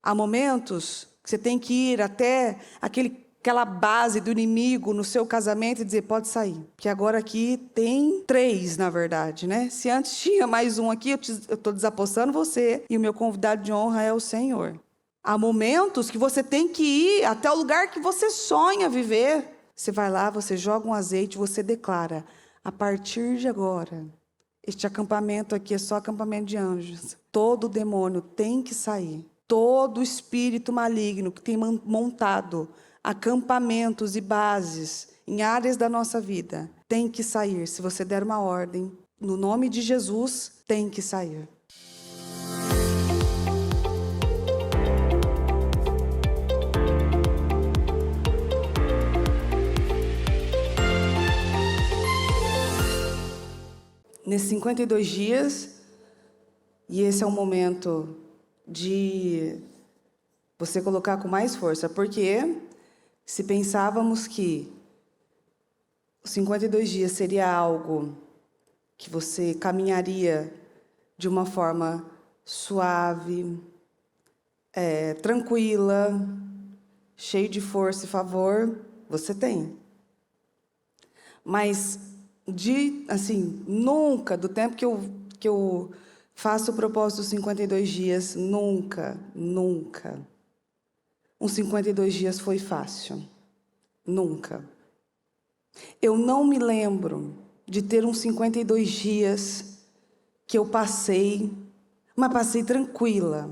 Há momentos que você tem que ir até aquela base do inimigo no seu casamento e dizer, pode sair. Porque agora aqui tem 3, na verdade, né? Se antes tinha mais um aqui, eu estou desapossando você e o meu convidado de honra é o Senhor. Há momentos que você tem que ir até o lugar que você sonha viver. Você vai lá, você joga um azeite, você declara, a partir de agora, este acampamento aqui é só acampamento de anjos. Todo demônio tem que sair. Todo espírito maligno que tem montado acampamentos e bases em áreas da nossa vida tem que sair. Se você der uma ordem, no nome de Jesus, tem que sair. Nesses 52 dias, e esse é o momento de você colocar com mais força, porque se pensávamos que os 52 dias seria algo que você caminharia de uma forma suave, tranquila, cheio de força e favor, você tem. Mas nunca, do tempo que eu faço o propósito dos 52 dias, nunca, uns 52 dias foi fácil. Nunca. Eu não me lembro de ter uns 52 dias que eu passei, mas passei tranquila,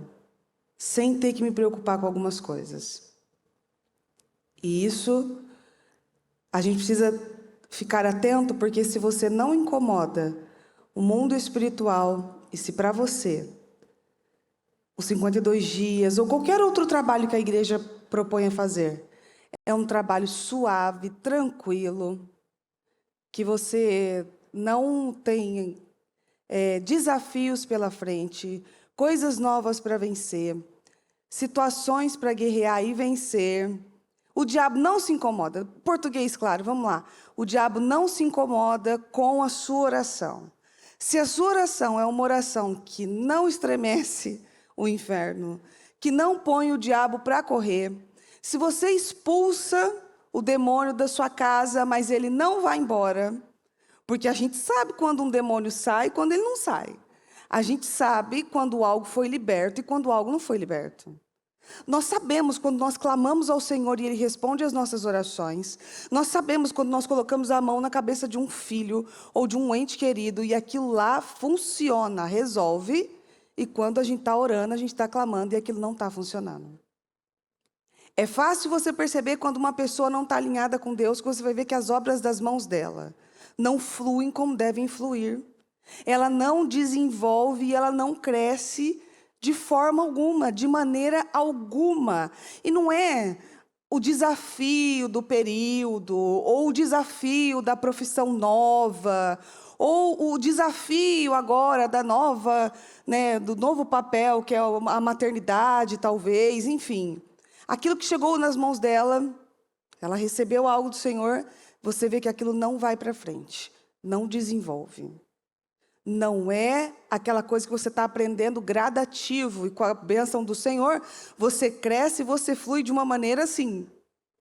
sem ter que me preocupar com algumas coisas. E isso, a gente precisa ficar atento, porque se você não incomoda o mundo espiritual, e se para você os 52 dias, ou qualquer outro trabalho que a igreja propõe a fazer, é um trabalho suave, tranquilo, que você não tem desafios pela frente, coisas novas para vencer, situações para guerrear e vencer. O diabo não se incomoda. Português, claro, vamos lá. O diabo não se incomoda com a sua oração. Se a sua oração é uma oração que não estremece o inferno, que não põe o diabo para correr, se você expulsa o demônio da sua casa, mas ele não vai embora, porque a gente sabe quando um demônio sai e quando ele não sai. A gente sabe quando algo foi liberto e quando algo não foi liberto. Nós sabemos quando nós clamamos ao Senhor e Ele responde às nossas orações. Nós sabemos quando nós colocamos a mão na cabeça de um filho ou de um ente querido e aquilo lá funciona, resolve. E quando a gente está orando, a gente está clamando e aquilo não está funcionando. É fácil você perceber quando uma pessoa não está alinhada com Deus, que você vai ver que as obras das mãos dela não fluem como devem fluir. Ela não desenvolve e ela não cresce de forma alguma, de maneira alguma. E não é o desafio do período, ou o desafio da profissão nova, ou o desafio agora da nova, do novo papel, que é a maternidade, talvez, enfim. Aquilo que chegou nas mãos dela, ela recebeu algo do Senhor, você vê que aquilo não vai para frente, não desenvolve. Não é aquela coisa que você está aprendendo gradativo, e com a bênção do Senhor, você cresce e você flui de uma maneira assim,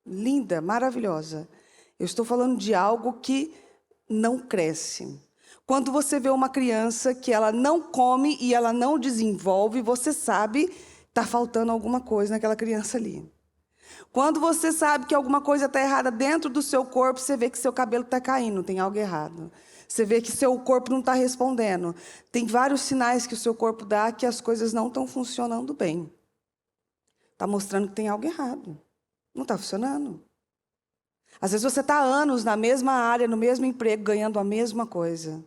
linda, maravilhosa. Eu estou falando de algo que não cresce. Quando você vê uma criança que ela não come e ela não desenvolve, você sabe que está faltando alguma coisa naquela criança ali. Quando você sabe que alguma coisa está errada dentro do seu corpo, você vê que seu cabelo está caindo, tem algo errado. Você vê que seu corpo não está respondendo. Tem vários sinais que o seu corpo dá que as coisas não estão funcionando bem. Está mostrando que tem algo errado. Não está funcionando. Às vezes você está há anos na mesma área, no mesmo emprego, ganhando a mesma coisa.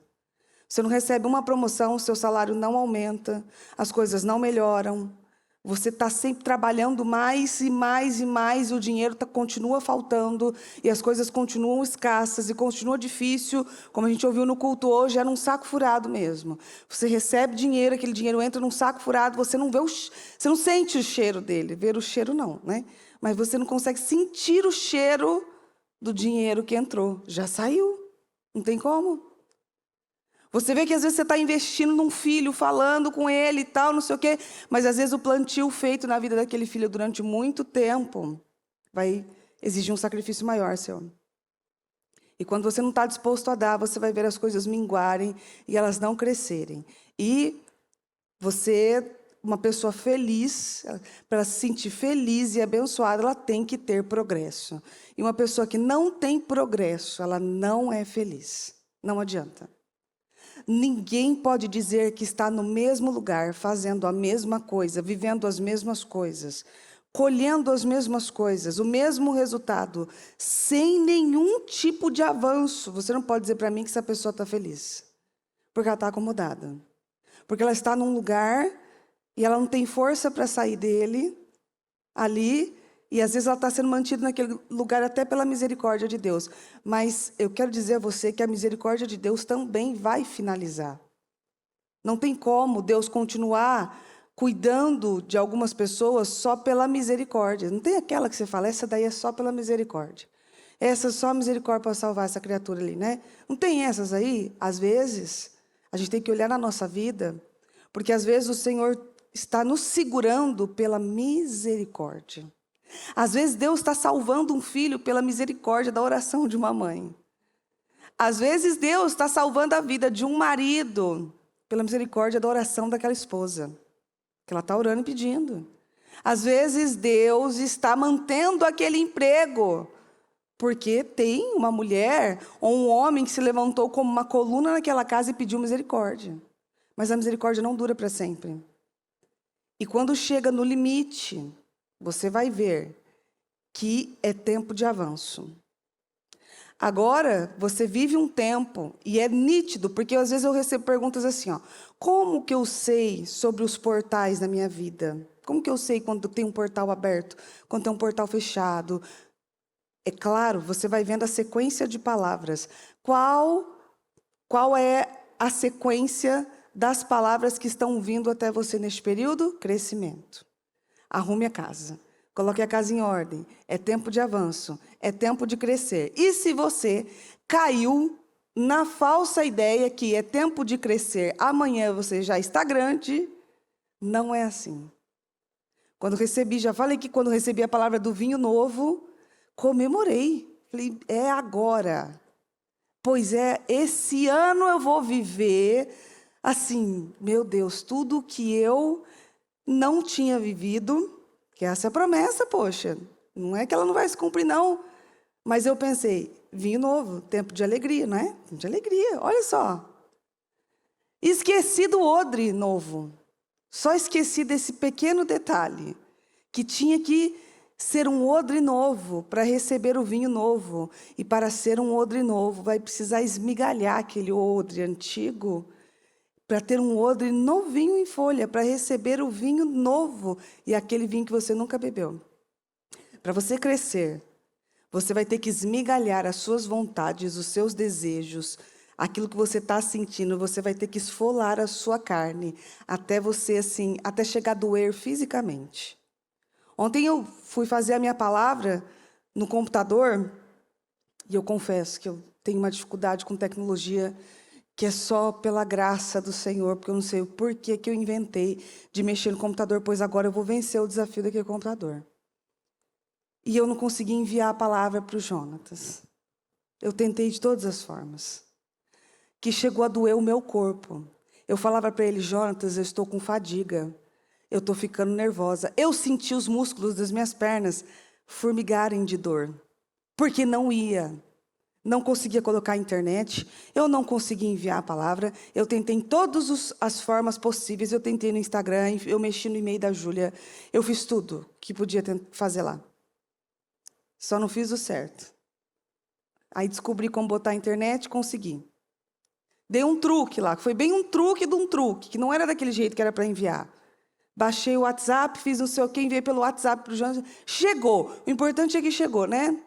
Você não recebe uma promoção, o seu salário não aumenta, as coisas não melhoram. Você está sempre trabalhando mais e mais e mais, e o dinheiro continua faltando, e as coisas continuam escassas, e continua difícil, como a gente ouviu no culto hoje, era um saco furado mesmo. Você recebe dinheiro, aquele dinheiro entra num saco furado, você não vê você não sente o cheiro dele, ver o cheiro não, né? Mas você não consegue sentir o cheiro do dinheiro que entrou, já saiu, não tem como. Você vê que às vezes você está investindo num filho, falando com ele e tal, não sei o quê, mas às vezes o plantio feito na vida daquele filho durante muito tempo vai exigir um sacrifício maior, seu. E quando você não está disposto a dar, você vai ver as coisas minguarem e elas não crescerem. E você, uma pessoa feliz, para se sentir feliz e abençoada, ela tem que ter progresso. E uma pessoa que não tem progresso, ela não é feliz. Não adianta. Ninguém pode dizer que está no mesmo lugar, fazendo a mesma coisa, vivendo as mesmas coisas, colhendo as mesmas coisas, o mesmo resultado, sem nenhum tipo de avanço. Você não pode dizer para mim que essa pessoa está feliz, porque ela está acomodada. Porque ela está num lugar e ela não tem força para sair dele, ali, e às vezes ela está sendo mantida naquele lugar até pela misericórdia de Deus. Mas eu quero dizer a você que a misericórdia de Deus também vai finalizar. Não tem como Deus continuar cuidando de algumas pessoas só pela misericórdia. Não tem aquela que você fala, essa daí é só pela misericórdia. Essa é só a misericórdia para salvar essa criatura ali, né? Não tem essas aí? Às vezes, a gente tem que olhar na nossa vida, porque às vezes o Senhor está nos segurando pela misericórdia. Às vezes Deus está salvando um filho pela misericórdia da oração de uma mãe. Às vezes Deus está salvando a vida de um marido pela misericórdia da oração daquela esposa, que ela está orando e pedindo. Às vezes Deus está mantendo aquele emprego, porque tem uma mulher ou um homem que se levantou como uma coluna naquela casa e pediu misericórdia. Mas a misericórdia não dura para sempre. E quando chega no limite, você vai ver que é tempo de avanço. Agora, você vive um tempo, e é nítido, porque às vezes eu recebo perguntas assim, ó, como que eu sei sobre os portais na minha vida? Como que eu sei quando tem um portal aberto, quando tem um portal fechado? É claro, você vai vendo a sequência de palavras. Qual é a sequência das palavras que estão vindo até você neste período? Crescimento. Arrume a casa. Coloque a casa em ordem. É tempo de avanço. É tempo de crescer. E se você caiu na falsa ideia que é tempo de crescer, amanhã você já está grande, não é assim. Já falei que quando recebi a palavra do vinho novo, comemorei. Falei, é agora. Pois é, esse ano eu vou viver, assim, meu Deus, tudo que eu não tinha vivido. Que essa é a promessa, poxa. Não é que ela não vai se cumprir, não. Mas eu pensei, vinho novo, tempo de alegria, não é? Tempo de alegria, olha só. Esqueci do odre novo. Só esqueci desse pequeno detalhe. Que tinha que ser um odre novo para receber o vinho novo. E para ser um odre novo, vai precisar esmigalhar aquele odre antigo para ter um odre novinho em folha, para receber o vinho novo e aquele vinho que você nunca bebeu. Para você crescer, você vai ter que esmigalhar as suas vontades, os seus desejos, aquilo que você está sentindo, você vai ter que esfolar a sua carne, até você, assim, até chegar a doer fisicamente. Ontem eu fui fazer a minha palavra no computador, e eu confesso que eu tenho uma dificuldade com tecnologia, que é só pela graça do Senhor, porque eu não sei o porquê que eu inventei de mexer no computador, pois agora eu vou vencer o desafio daquele computador. E eu não consegui enviar a palavra para o Jonatas. Eu tentei de todas as formas. Que chegou a doer o meu corpo. Eu falava para ele, Jonatas, eu estou com fadiga. Eu estou ficando nervosa. Eu senti os músculos das minhas pernas formigarem de dor. Porque não ia. Não conseguia colocar a internet, eu não conseguia enviar a palavra, eu tentei em todas as formas possíveis, eu tentei no Instagram, eu mexi no e-mail da Júlia, eu fiz tudo que podia fazer lá. Só não fiz o certo. Aí descobri como botar a internet, consegui. Dei um truque lá, que foi bem um truque de um truque, que não era daquele jeito que era para enviar. Baixei o WhatsApp, fiz não sei o quê, enviei pelo WhatsApp para o Jonas. Chegou, o importante é que chegou, né?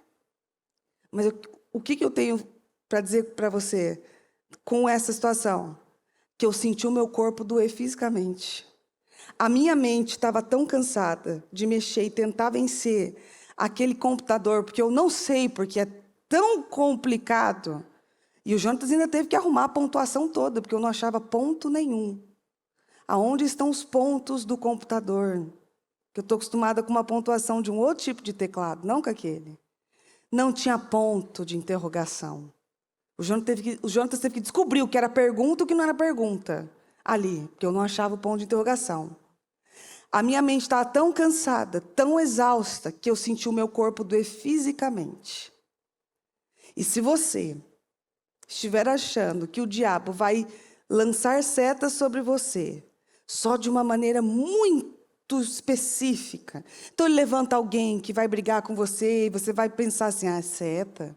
Mas o que eu tenho para dizer para você com essa situação? Que eu senti o meu corpo doer fisicamente. A minha mente estava tão cansada de mexer e tentar vencer aquele computador, porque eu não sei porque é tão complicado. E o Jonatas ainda teve que arrumar a pontuação toda, porque eu não achava ponto nenhum. Aonde estão os pontos do computador? Que eu estou acostumada com uma pontuação de um outro tipo de teclado, não com aquele. Não tinha ponto de interrogação. O Jonatas teve que descobrir o que era pergunta e o que não era pergunta. Ali, porque eu não achava o ponto de interrogação. A minha mente estava tão cansada, tão exausta, que eu senti o meu corpo doer fisicamente. E se você estiver achando que o diabo vai lançar setas sobre você, só de uma maneira muito específica. Então ele levanta alguém que vai brigar com você e você vai pensar assim, seta.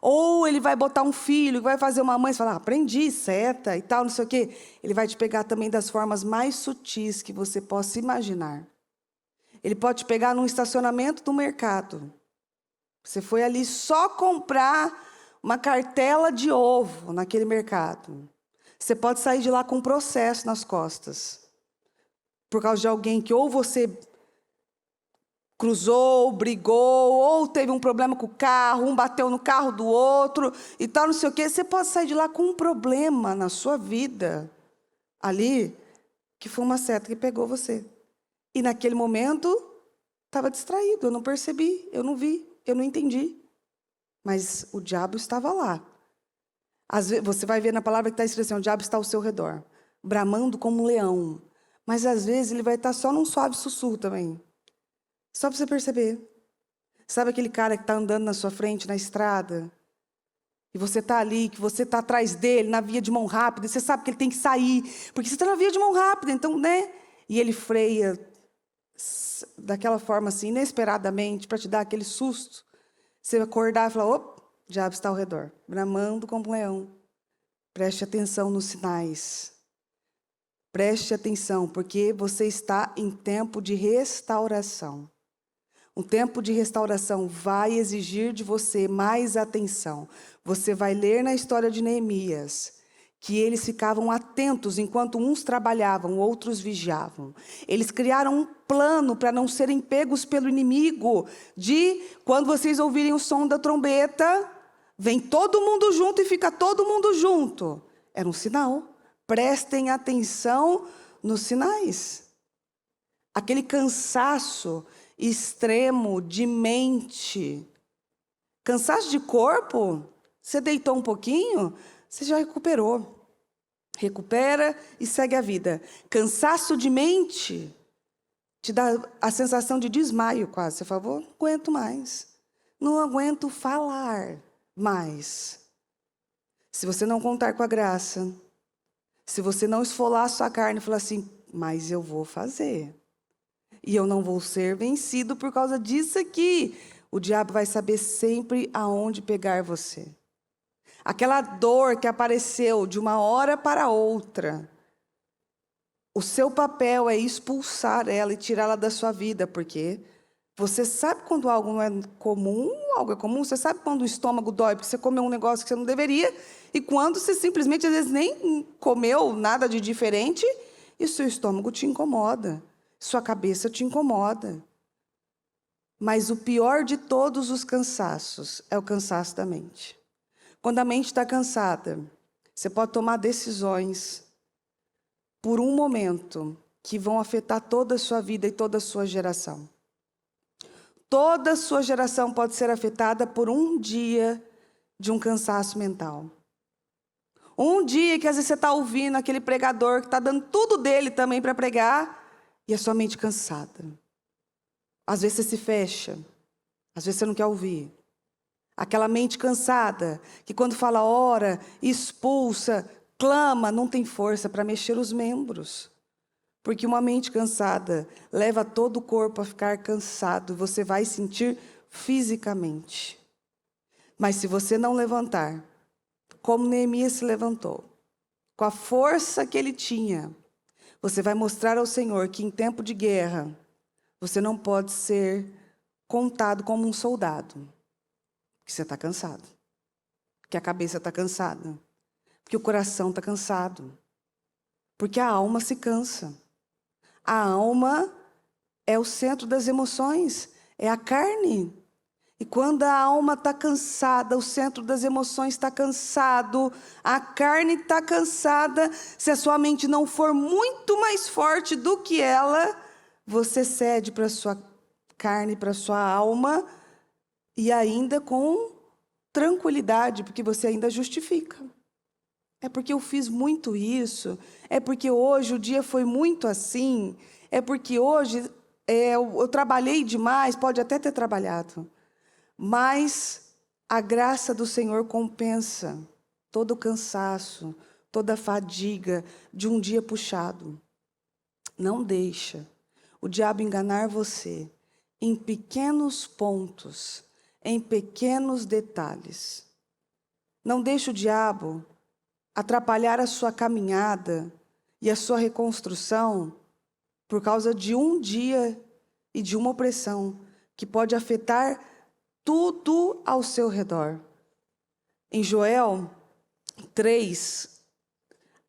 Ou ele vai botar um filho que vai fazer uma mãe e falar, aprendi, seta e tal, não sei o quê. Ele vai te pegar também das formas mais sutis que você possa imaginar. Ele pode te pegar num estacionamento do mercado. Você foi ali só comprar uma cartela de ovo naquele mercado. Você pode sair de lá com um processo nas costas. Por causa de alguém que ou você cruzou, brigou, ou teve um problema com o carro, um bateu no carro do outro e tal, não sei o quê. Você pode sair de lá com um problema na sua vida, ali, que foi uma seta que pegou você. E naquele momento, estava distraído, eu não percebi, eu não vi, eu não entendi. Mas o diabo estava lá. Às vezes, você vai ver na palavra que está escrito assim, o diabo está ao seu redor, bramando como um leão. Mas às vezes ele vai estar só num suave sussurro também. Só para você perceber. Sabe aquele cara que está andando na sua frente, na estrada? E você está ali, que você está atrás dele, na via de mão rápida, e você sabe que ele tem que sair, porque você está na via de mão rápida, então, né? E ele freia daquela forma assim, inesperadamente, para te dar aquele susto. Você acordar e falar, opa, o diabo está ao redor, bramando como um leão. Preste atenção nos sinais. Preste atenção, porque você está em tempo de restauração. Um tempo de restauração vai exigir de você mais atenção. Você vai ler na história de Neemias que eles ficavam atentos enquanto uns trabalhavam, outros vigiavam. Eles criaram um plano para não serem pegos pelo inimigo, de quando vocês ouvirem o som da trombeta, vem todo mundo junto e fica todo mundo junto. Era um sinal. Prestem atenção nos sinais. Aquele cansaço extremo de mente. Cansaço de corpo, você deitou um pouquinho, você já recuperou. Recupera e segue a vida. Cansaço de mente te dá a sensação de desmaio quase. Você fala, não aguento mais. Não aguento falar mais. Se você não contar com a graça, se você não esfolar a sua carne e falar assim, mas eu vou fazer. E eu não vou ser vencido por causa disso aqui. O diabo vai saber sempre aonde pegar você. Aquela dor que apareceu de uma hora para outra. O seu papel é expulsar ela e tirá-la da sua vida, porque você sabe quando algo não é comum, algo é comum. Você sabe quando o estômago dói porque você comeu um negócio que você não deveria. E quando você simplesmente, às vezes, nem comeu nada de diferente e o seu estômago te incomoda. Sua cabeça te incomoda. Mas o pior de todos os cansaços é o cansaço da mente. Quando a mente está cansada, você pode tomar decisões por um momento que vão afetar toda a sua vida e toda a sua geração. Toda a sua geração pode ser afetada por um dia de um cansaço mental. Um dia que às vezes você está ouvindo aquele pregador que está dando tudo dele também para pregar e a sua mente cansada. Às vezes você se fecha, às vezes você não quer ouvir. Aquela mente cansada, que quando fala ora, expulsa, clama, não tem força para mexer os membros. Porque uma mente cansada leva todo o corpo a ficar cansado, você vai sentir fisicamente. Mas se você não levantar, como Neemias se levantou, com a força que ele tinha, você vai mostrar ao Senhor que em tempo de guerra, você não pode ser contado como um soldado. Porque você está cansado. Porque a cabeça está cansada. Porque o coração está cansado. Porque a alma se cansa. A alma é o centro das emoções. É a carne. E quando a alma está cansada, o centro das emoções está cansado, a carne está cansada, se a sua mente não for muito mais forte do que ela, você cede para a sua carne, para a sua alma, e ainda com tranquilidade, porque você ainda justifica. É porque eu fiz muito isso, é porque hoje o dia foi muito assim, é porque hoje eu trabalhei demais, pode até ter trabalhado. Mas a graça do Senhor compensa todo o cansaço, toda a fadiga de um dia puxado. Não deixa o diabo enganar você em pequenos pontos, em pequenos detalhes. Não deixa o diabo atrapalhar a sua caminhada e a sua reconstrução por causa de um dia e de uma opressão que pode afetar tudo ao seu redor. Em Joel 3,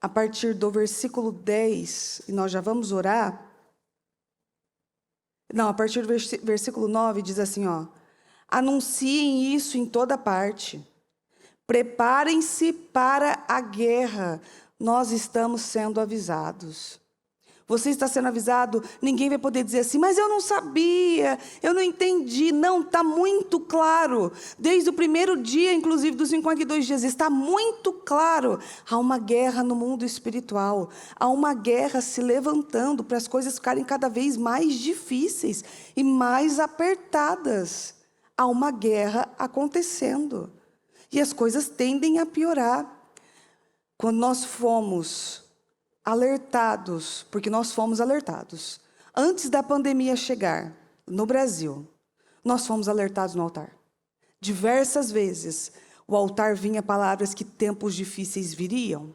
a partir do versículo 10, e nós já vamos orar. Não, a partir do versículo 9 diz assim, ó: anunciem isso em toda parte. Preparem-se para a guerra. Nós estamos sendo avisados. Você está sendo avisado, ninguém vai poder dizer assim, mas eu não sabia, eu não entendi. Não, está muito claro. Desde o primeiro dia, inclusive, dos 52 dias, está muito claro. Há uma guerra no mundo espiritual. Há uma guerra se levantando para as coisas ficarem cada vez mais difíceis e mais apertadas. Há uma guerra acontecendo. E as coisas tendem a piorar. Quando nós fomos alertados, porque nós fomos alertados, antes da pandemia chegar no Brasil, nós fomos alertados no altar. Diversas vezes, o altar vinha palavras que tempos difíceis viriam,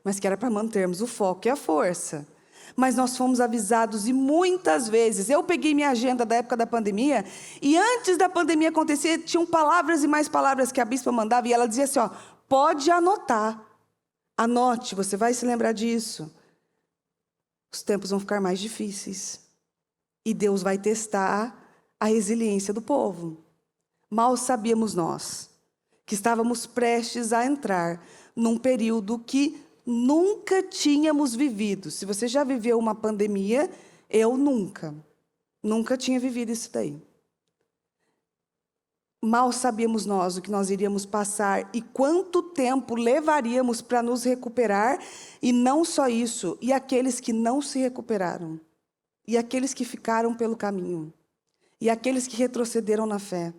mas que era para mantermos o foco e a força. Mas nós fomos avisados e muitas vezes, eu peguei minha agenda da época da pandemia, e antes da pandemia acontecer, tinham palavras e mais palavras que a bispa mandava, e ela dizia assim, ó, pode anotar. Anote, você vai se lembrar disso. Os tempos vão ficar mais difíceis. E Deus vai testar a resiliência do povo. Mal sabíamos nós que estávamos prestes a entrar num período que nunca tínhamos vivido. Se você já viveu uma pandemia, eu nunca tinha vivido isso daí. Mal sabíamos nós o que nós iríamos passar e quanto tempo levaríamos para nos recuperar, e não só isso, e aqueles que não se recuperaram, e aqueles que ficaram pelo caminho, e aqueles que retrocederam na fé.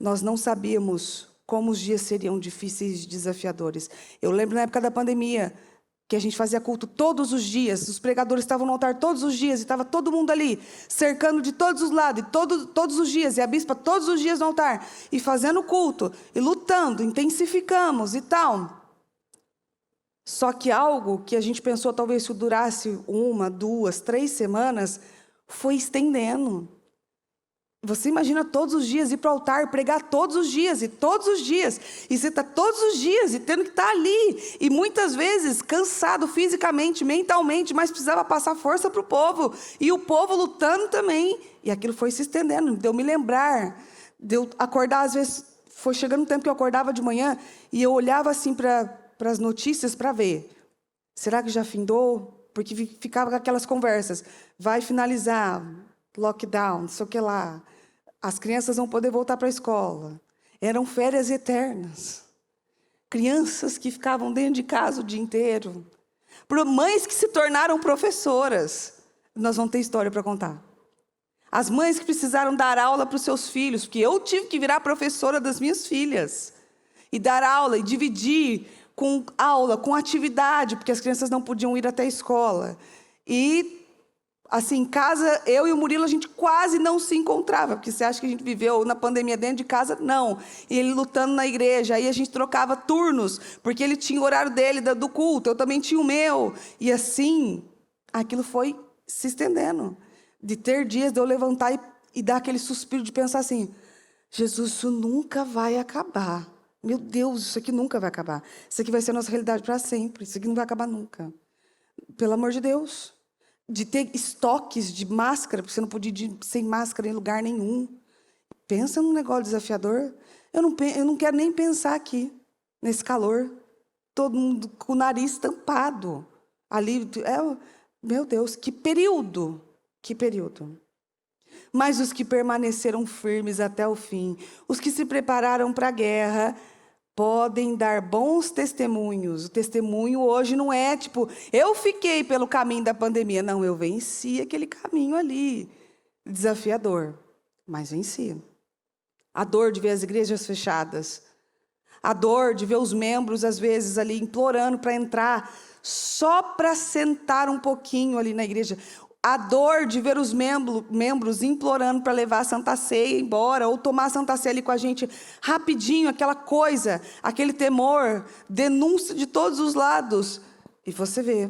Nós não sabíamos como os dias seriam difíceis e desafiadores. Eu lembro na época da pandemia, que a gente fazia culto todos os dias, os pregadores estavam no altar todos os dias, e estava todo mundo ali, cercando de todos os lados, e todos os dias, e a bispa todos os dias no altar, e fazendo culto, e lutando, intensificamos e tal. Só que algo que a gente pensou talvez que durasse 1, 2, 3 semanas, foi estendendo. Você imagina todos os dias ir para o altar, pregar todos os dias, e você está todos os dias, e tendo que estar ali, e muitas vezes cansado fisicamente, mentalmente, mas precisava passar força para o povo, e o povo lutando também, e aquilo foi se estendendo, de eu me lembrar, de eu acordar, às vezes, foi chegando um tempo que eu acordava de manhã, e eu olhava assim para as notícias para ver, será que já findou? Porque ficava com aquelas conversas, vai finalizar, lockdown, não sei o que lá. As crianças vão poder voltar para a escola. Eram férias eternas. Crianças que ficavam dentro de casa o dia inteiro. Mães que se tornaram professoras. Nós vamos ter história para contar. As mães que precisaram dar aula para os seus filhos, porque eu tive que virar professora das minhas filhas. E dar aula, e dividir com aula, com atividade, porque as crianças não podiam ir até a escola. E assim, em casa, eu e o Murilo, a gente quase não se encontrava, porque você acha que a gente viveu na pandemia dentro de casa? Não. E ele lutando na igreja, aí a gente trocava turnos, porque ele tinha o horário dele, do culto, eu também tinha o meu. E assim, aquilo foi se estendendo. De ter dias de eu levantar e dar aquele suspiro de pensar assim, Jesus, isso nunca vai acabar. Meu Deus, isso aqui nunca vai acabar. Isso aqui vai ser a nossa realidade para sempre. Isso aqui não vai acabar nunca. Pelo amor de Deus. De ter estoques de máscara, porque você não podia ir sem máscara em lugar nenhum. Pensa num negócio desafiador. Eu não quero nem pensar aqui, nesse calor. Todo mundo com o nariz tampado. Ali, meu Deus, que período! Que período! Mas os que permaneceram firmes até o fim, os que se prepararam para a guerra, podem dar bons testemunhos. O testemunho hoje não é tipo, eu fiquei pelo caminho da pandemia. Não, eu venci aquele caminho ali, desafiador, mas venci. A dor de ver as igrejas fechadas, a dor de ver os membros, às vezes, ali implorando para entrar, só para sentar um pouquinho ali na igreja. A dor de ver os membros implorando para levar a Santa Ceia embora, ou tomar a Santa Ceia ali com a gente rapidinho, aquela coisa, aquele temor, denúncia de todos os lados. E você vê.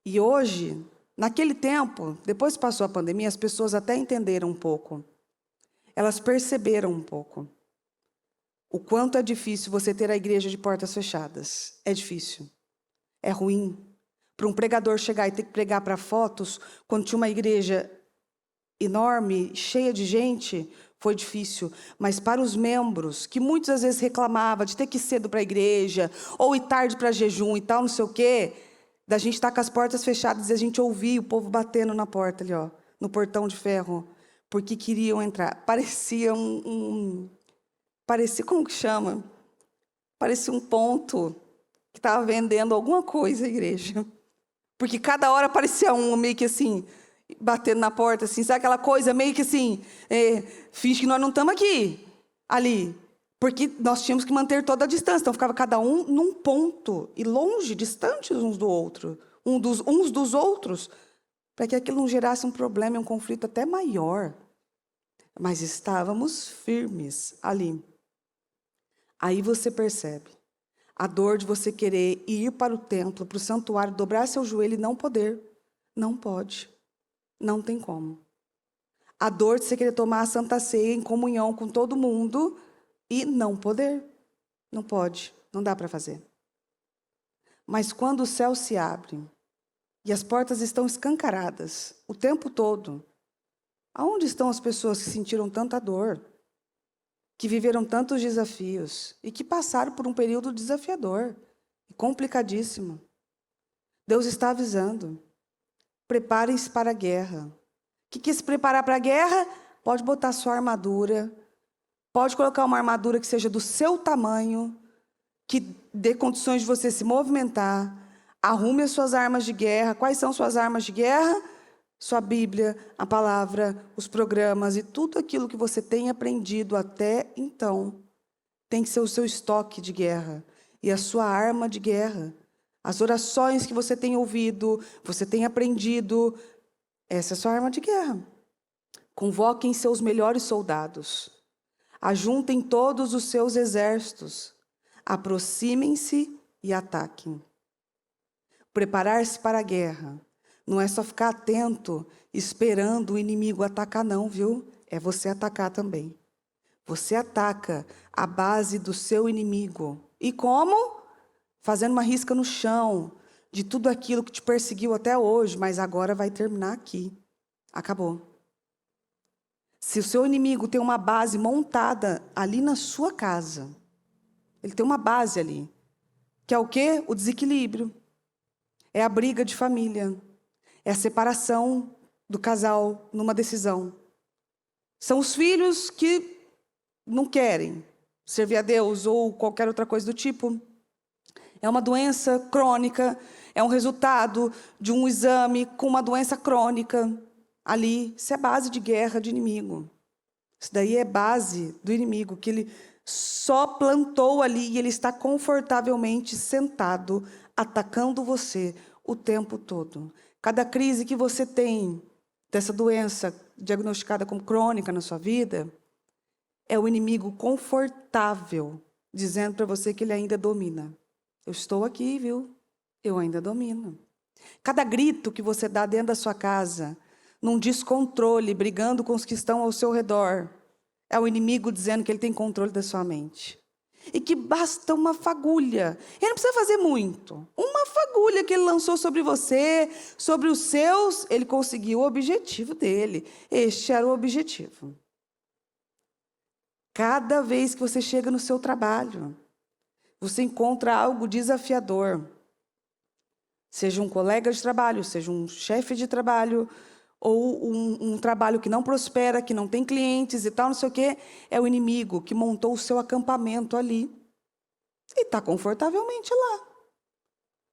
E hoje, naquele tempo, depois que passou a pandemia, as pessoas até entenderam um pouco. Elas perceberam um pouco o quanto é difícil você ter a igreja de portas fechadas. É difícil. É ruim. Para um pregador chegar e ter que pregar para fotos, quando tinha uma igreja enorme, cheia de gente, foi difícil. Mas para os membros, que muitas vezes reclamavam de ter que ir cedo para a igreja, ou ir tarde para jejum e tal, não sei o quê, da gente estar com as portas fechadas e a gente ouvir o povo batendo na porta ali, ó, no portão de ferro, porque queriam entrar. Parecia parecia, como que chama? Parecia um ponto que estava vendendo alguma coisa a igreja. Porque cada hora aparecia um meio que assim, batendo na porta, assim, sabe aquela coisa meio que assim, finge que nós não estamos aqui, ali. Porque nós tínhamos que manter toda a distância. Então ficava cada um num ponto, e longe, distantes uns do outro, uns dos outros, para que aquilo não gerasse um problema, um conflito até maior. Mas estávamos firmes ali. Aí você percebe a dor de você querer ir para o templo, para o santuário, dobrar seu joelho e não poder. Não pode. Não tem como. A dor de você querer tomar a Santa Ceia em comunhão com todo mundo e não poder. Não pode. Não dá para fazer. Mas quando o céu se abre e as portas estão escancaradas o tempo todo, aonde estão as pessoas que sentiram tanta dor, que viveram tantos desafios e que passaram por um período desafiador e complicadíssimo? Deus está avisando. Preparem-se para a guerra. O que é se preparar para a guerra? Pode botar sua armadura, pode colocar uma armadura que seja do seu tamanho, que dê condições de você se movimentar. Arrume as suas armas de guerra. Quais são suas armas de guerra? Sua Bíblia, a palavra, os programas e tudo aquilo que você tem aprendido até então tem que ser o seu estoque de guerra e a sua arma de guerra. As orações que você tem ouvido, você tem aprendido, essa é a sua arma de guerra. Convoquem seus melhores soldados. Ajuntem todos os seus exércitos. Aproximem-se e ataquem. Preparar-se para a guerra não é só ficar atento, esperando o inimigo atacar, não, viu? É você atacar também. Você ataca a base do seu inimigo. E como? Fazendo uma risca no chão de tudo aquilo que te perseguiu até hoje, mas agora vai terminar aqui. Acabou. Se o seu inimigo tem uma base montada ali na sua casa, ele tem uma base ali, que é o quê? O desequilíbrio. É a briga de família. É a separação do casal numa decisão. São os filhos que não querem servir a Deus ou qualquer outra coisa do tipo. É uma doença crônica, é um resultado de um exame com uma doença crônica ali. Isso é base de guerra de inimigo. Isso daí é base do inimigo, que ele só plantou ali e ele está confortavelmente sentado, atacando você o tempo todo. Cada crise que você tem dessa doença diagnosticada como crônica na sua vida, é o inimigo confortável, dizendo para você que ele ainda domina. Eu estou aqui, viu? Eu ainda domino. Cada grito que você dá dentro da sua casa, num descontrole, brigando com os que estão ao seu redor, é o inimigo dizendo que ele tem controle da sua mente. E que basta uma fagulha. Ele não precisa fazer muito. Uma fagulha que ele lançou sobre você, sobre os seus, ele conseguiu o objetivo dele. Este era o objetivo. Cada vez que você chega no seu trabalho, você encontra algo desafiador. Seja um colega de trabalho, seja um chefe de trabalho, ou um trabalho que não prospera, que não tem clientes e tal, não sei o quê, é o inimigo que montou o seu acampamento ali. E está confortavelmente lá.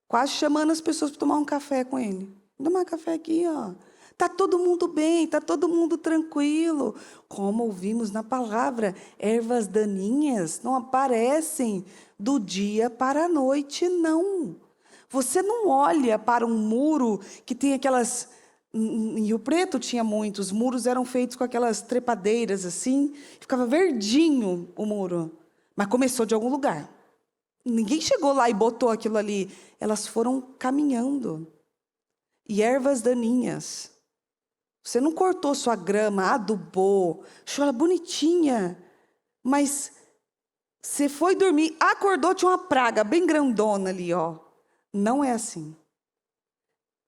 Quase chamando as pessoas para tomar um café com ele. Tomar café aqui, ó. Está todo mundo bem, está todo mundo tranquilo. Como ouvimos na palavra, ervas daninhas não aparecem do dia para a noite, não. Você não olha para um muro que tem aquelas... Em Rio Preto tinha muitos, os muros eram feitos com aquelas trepadeiras assim, ficava verdinho o muro, mas começou de algum lugar. Ninguém chegou lá e botou aquilo ali, elas foram caminhando. E ervas daninhas. Você não cortou sua grama, adubou, achou ela bonitinha, mas você foi dormir, acordou, tinha uma praga bem grandona ali, ó. Não é assim.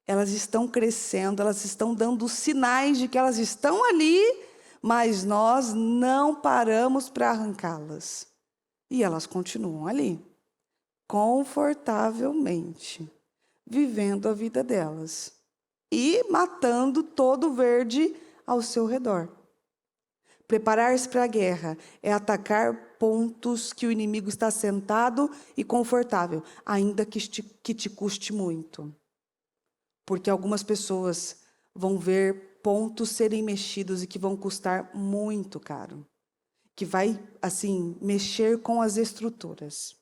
Elas estão crescendo, elas estão dando sinais de que elas estão ali, mas nós não paramos para arrancá-las. E elas continuam ali, confortavelmente, vivendo a vida delas e matando todo o verde ao seu redor. Preparar-se para a guerra é atacar pontos que o inimigo está sentado e confortável, ainda que te custe muito. Porque algumas pessoas vão ver pontos serem mexidos e que vão custar muito caro. Que vai, assim, mexer com as estruturas.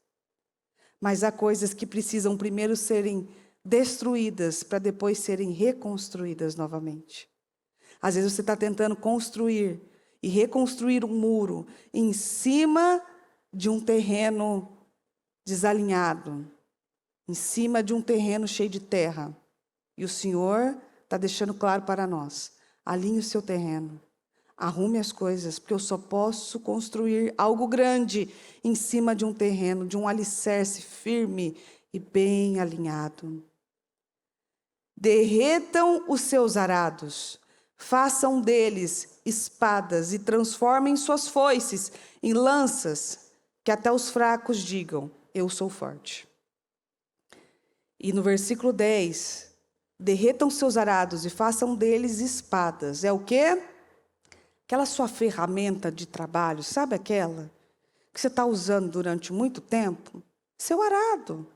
Mas há coisas que precisam primeiro serem destruídas para depois serem reconstruídas novamente. Às vezes você está tentando construir e reconstruir um muro em cima de um terreno desalinhado, em cima de um terreno cheio de terra. E o Senhor está deixando claro para nós: alinhe o seu terreno, arrume as coisas, porque eu só posso construir algo grande em cima de um terreno, de um alicerce firme e bem alinhado. Derretam os seus arados, façam deles espadas e transformem suas foices em lanças, que até os fracos digam: eu sou forte. E no versículo 10... derretam seus arados e façam deles espadas. É o quê? Aquela sua ferramenta de trabalho, sabe aquela que você está usando durante muito tempo? Seu arado.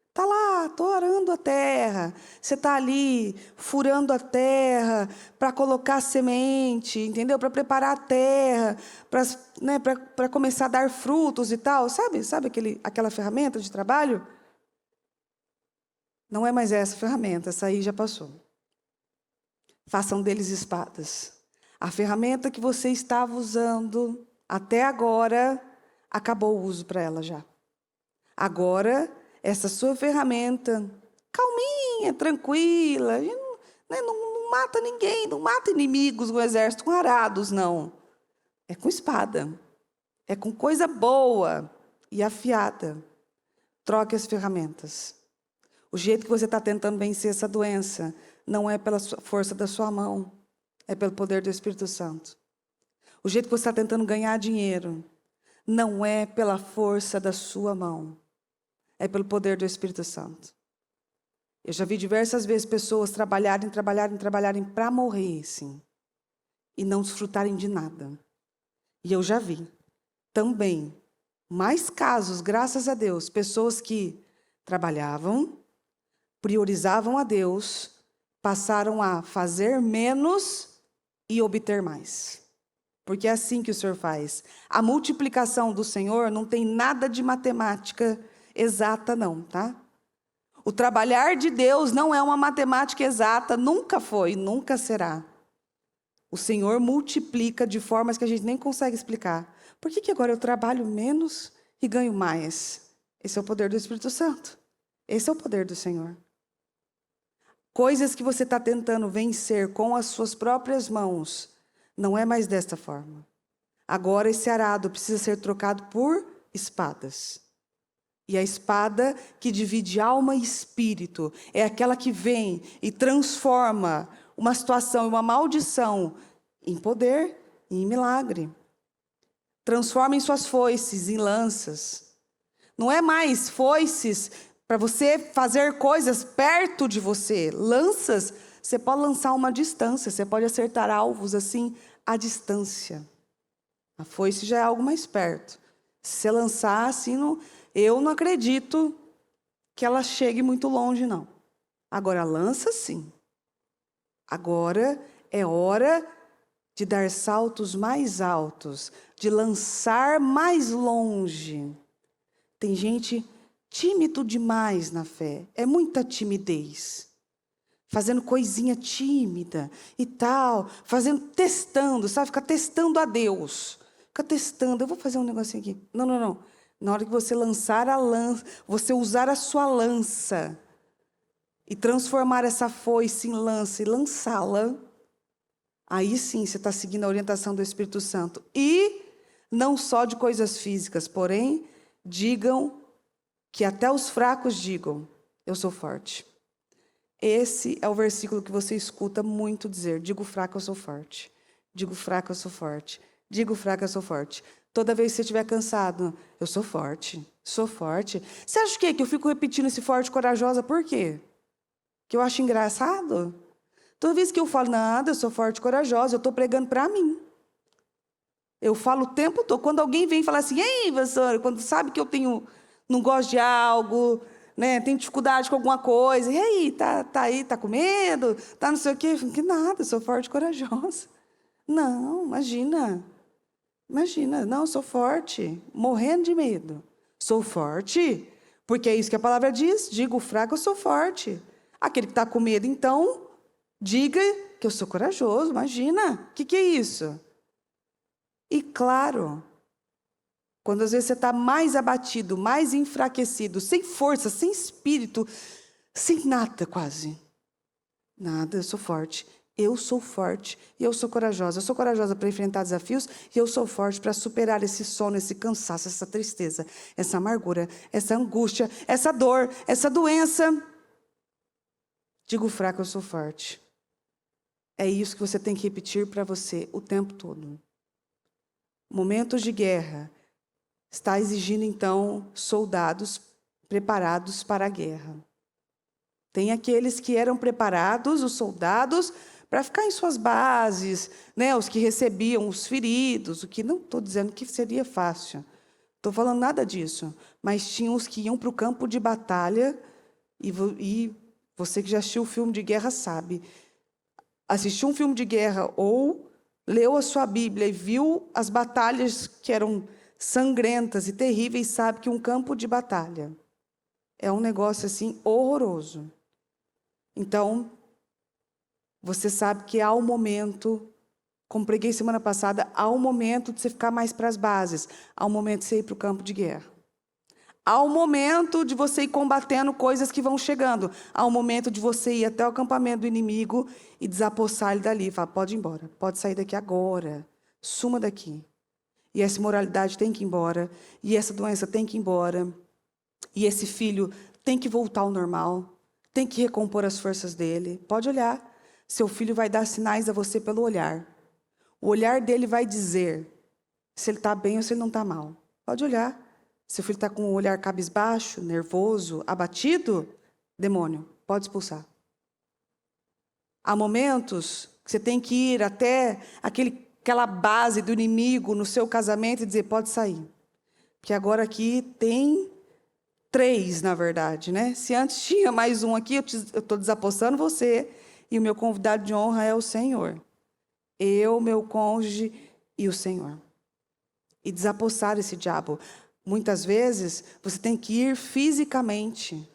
Está lá, estou arando a terra. Você está ali furando a terra para colocar semente, entendeu? Para preparar a terra, para começar a dar frutos e tal. Sabe aquela ferramenta de trabalho? Não é mais essa ferramenta, essa aí já passou. Façam deles espadas. A ferramenta que você estava usando até agora, acabou o uso para ela já. Agora, essa sua ferramenta, calminha, tranquila, não mata ninguém, não mata inimigos no exército com arados, não. É com espada. É com coisa boa e afiada. Troque as ferramentas. O jeito que você está tentando vencer essa doença não é pela força da sua mão, é pelo poder do Espírito Santo. O jeito que você está tentando ganhar dinheiro não é pela força da sua mão, é pelo poder do Espírito Santo. Eu já vi diversas vezes pessoas trabalharem para morrer, sim, e não desfrutarem de nada. E eu já vi também mais casos, graças a Deus, pessoas que trabalhavam, priorizavam a Deus, passaram a fazer menos e obter mais. Porque é assim que o Senhor faz. A multiplicação do Senhor não tem nada de matemática exata, não, tá? O trabalhar de Deus não é uma matemática exata, nunca foi, nunca será. O Senhor multiplica de formas que a gente nem consegue explicar. Por que agora eu trabalho menos e ganho mais? Esse é o poder do Espírito Santo. Esse é o poder do Senhor. Coisas que você está tentando vencer com as suas próprias mãos, não é mais desta forma. Agora esse arado precisa ser trocado por espadas. E a espada que divide alma e espírito é aquela que vem e transforma uma situação, uma maldição, em poder e em milagre. Transformem suas foices em lanças. Não é mais foices para você fazer coisas perto de você. Lanças, você pode lançar uma distância, você pode acertar alvos assim à distância. A foice já é algo mais perto. Se você lançar assim, eu não acredito que ela chegue muito longe, não. Agora, lança sim. Agora é hora de dar saltos mais altos, de lançar mais longe. Tem gente tímido demais na fé, é muita timidez. Fazendo coisinha tímida e tal, testando, sabe? Fica testando a Deus. Fica testando, eu vou fazer um negocinho aqui. Não. Na hora que você lançar a lança, você usar a sua lança e transformar essa foice em lança e lançá-la, aí sim você está seguindo a orientação do Espírito Santo. E não só de coisas físicas, porém, digam que até os fracos digam, eu sou forte. Esse é o versículo que você escuta muito dizer, digo fraco, eu sou forte. Digo fraco, eu sou forte. Digo fraco, eu sou forte. Toda vez que você estiver cansado, eu sou forte, sou forte. Você acha o quê? Que eu fico repetindo esse forte, corajosa, por quê? Que eu acho engraçado? Toda vez que eu falo nada, eu sou forte, corajosa, eu estou pregando para mim. Eu falo o tempo todo. Quando alguém vem falar assim, ei, pastor, quando sabe que eu não gosto de algo, né, tenho dificuldade com alguma coisa, e aí, tá aí, tá com medo, tá não sei o quê, eu falo, que nada, eu sou forte, corajosa. Não, imagina, não, eu sou forte, morrendo de medo. Sou forte, porque é isso que a palavra diz, digo fraco, eu sou forte. Aquele que está com medo, então, diga que eu sou corajoso, imagina, o que é isso? E claro, quando às vezes você está mais abatido, mais enfraquecido, sem força, sem espírito, sem nada quase. Nada, eu sou forte. Eu sou forte e eu sou corajosa. Eu sou corajosa para enfrentar desafios e eu sou forte para superar esse sono, esse cansaço, essa tristeza, essa amargura, essa angústia, essa dor, essa doença. Digo fraco, eu sou forte. É isso que você tem que repetir para você o tempo todo. Momentos de guerra está exigindo, então, soldados preparados para a guerra. Tem aqueles que eram preparados, os soldados, para ficar em suas bases, né? Os que recebiam os feridos, o que não estou dizendo que seria fácil. Estou falando nada disso. Mas tinham os que iam para o campo de batalha, e você que já assistiu o filme de guerra sabe. Assistiu um filme de guerra ou leu a sua Bíblia e viu as batalhas que eram sangrentas e terríveis, sabe que um campo de batalha é um negócio assim horroroso. Então, você sabe que há um momento, como preguei semana passada, há um momento de você ficar mais para as bases, há um momento de você ir para o campo de guerra. Há um momento de você ir combatendo coisas que vão chegando. Há um momento de você ir até o acampamento do inimigo e desapossar ele dali. Falar, pode ir embora, pode sair daqui agora. Suma daqui. E essa imoralidade tem que ir embora. E essa doença tem que ir embora. E esse filho tem que voltar ao normal. Tem que recompor as forças dele. Pode olhar. Seu filho vai dar sinais a você pelo olhar. O olhar dele vai dizer se ele está bem ou se ele não está mal. Pode olhar. Seu filho está com o olhar cabisbaixo, nervoso, abatido, demônio, pode expulsar. Há momentos que você tem que ir até aquela base do inimigo no seu casamento e dizer, pode sair. Porque agora aqui tem 3, na verdade, né? Se antes tinha mais um aqui, eu estou desapossando você, e o meu convidado de honra é o Senhor. Eu, meu cônjuge e o Senhor. E desapossar esse diabo. Muitas vezes, você tem que ir fisicamente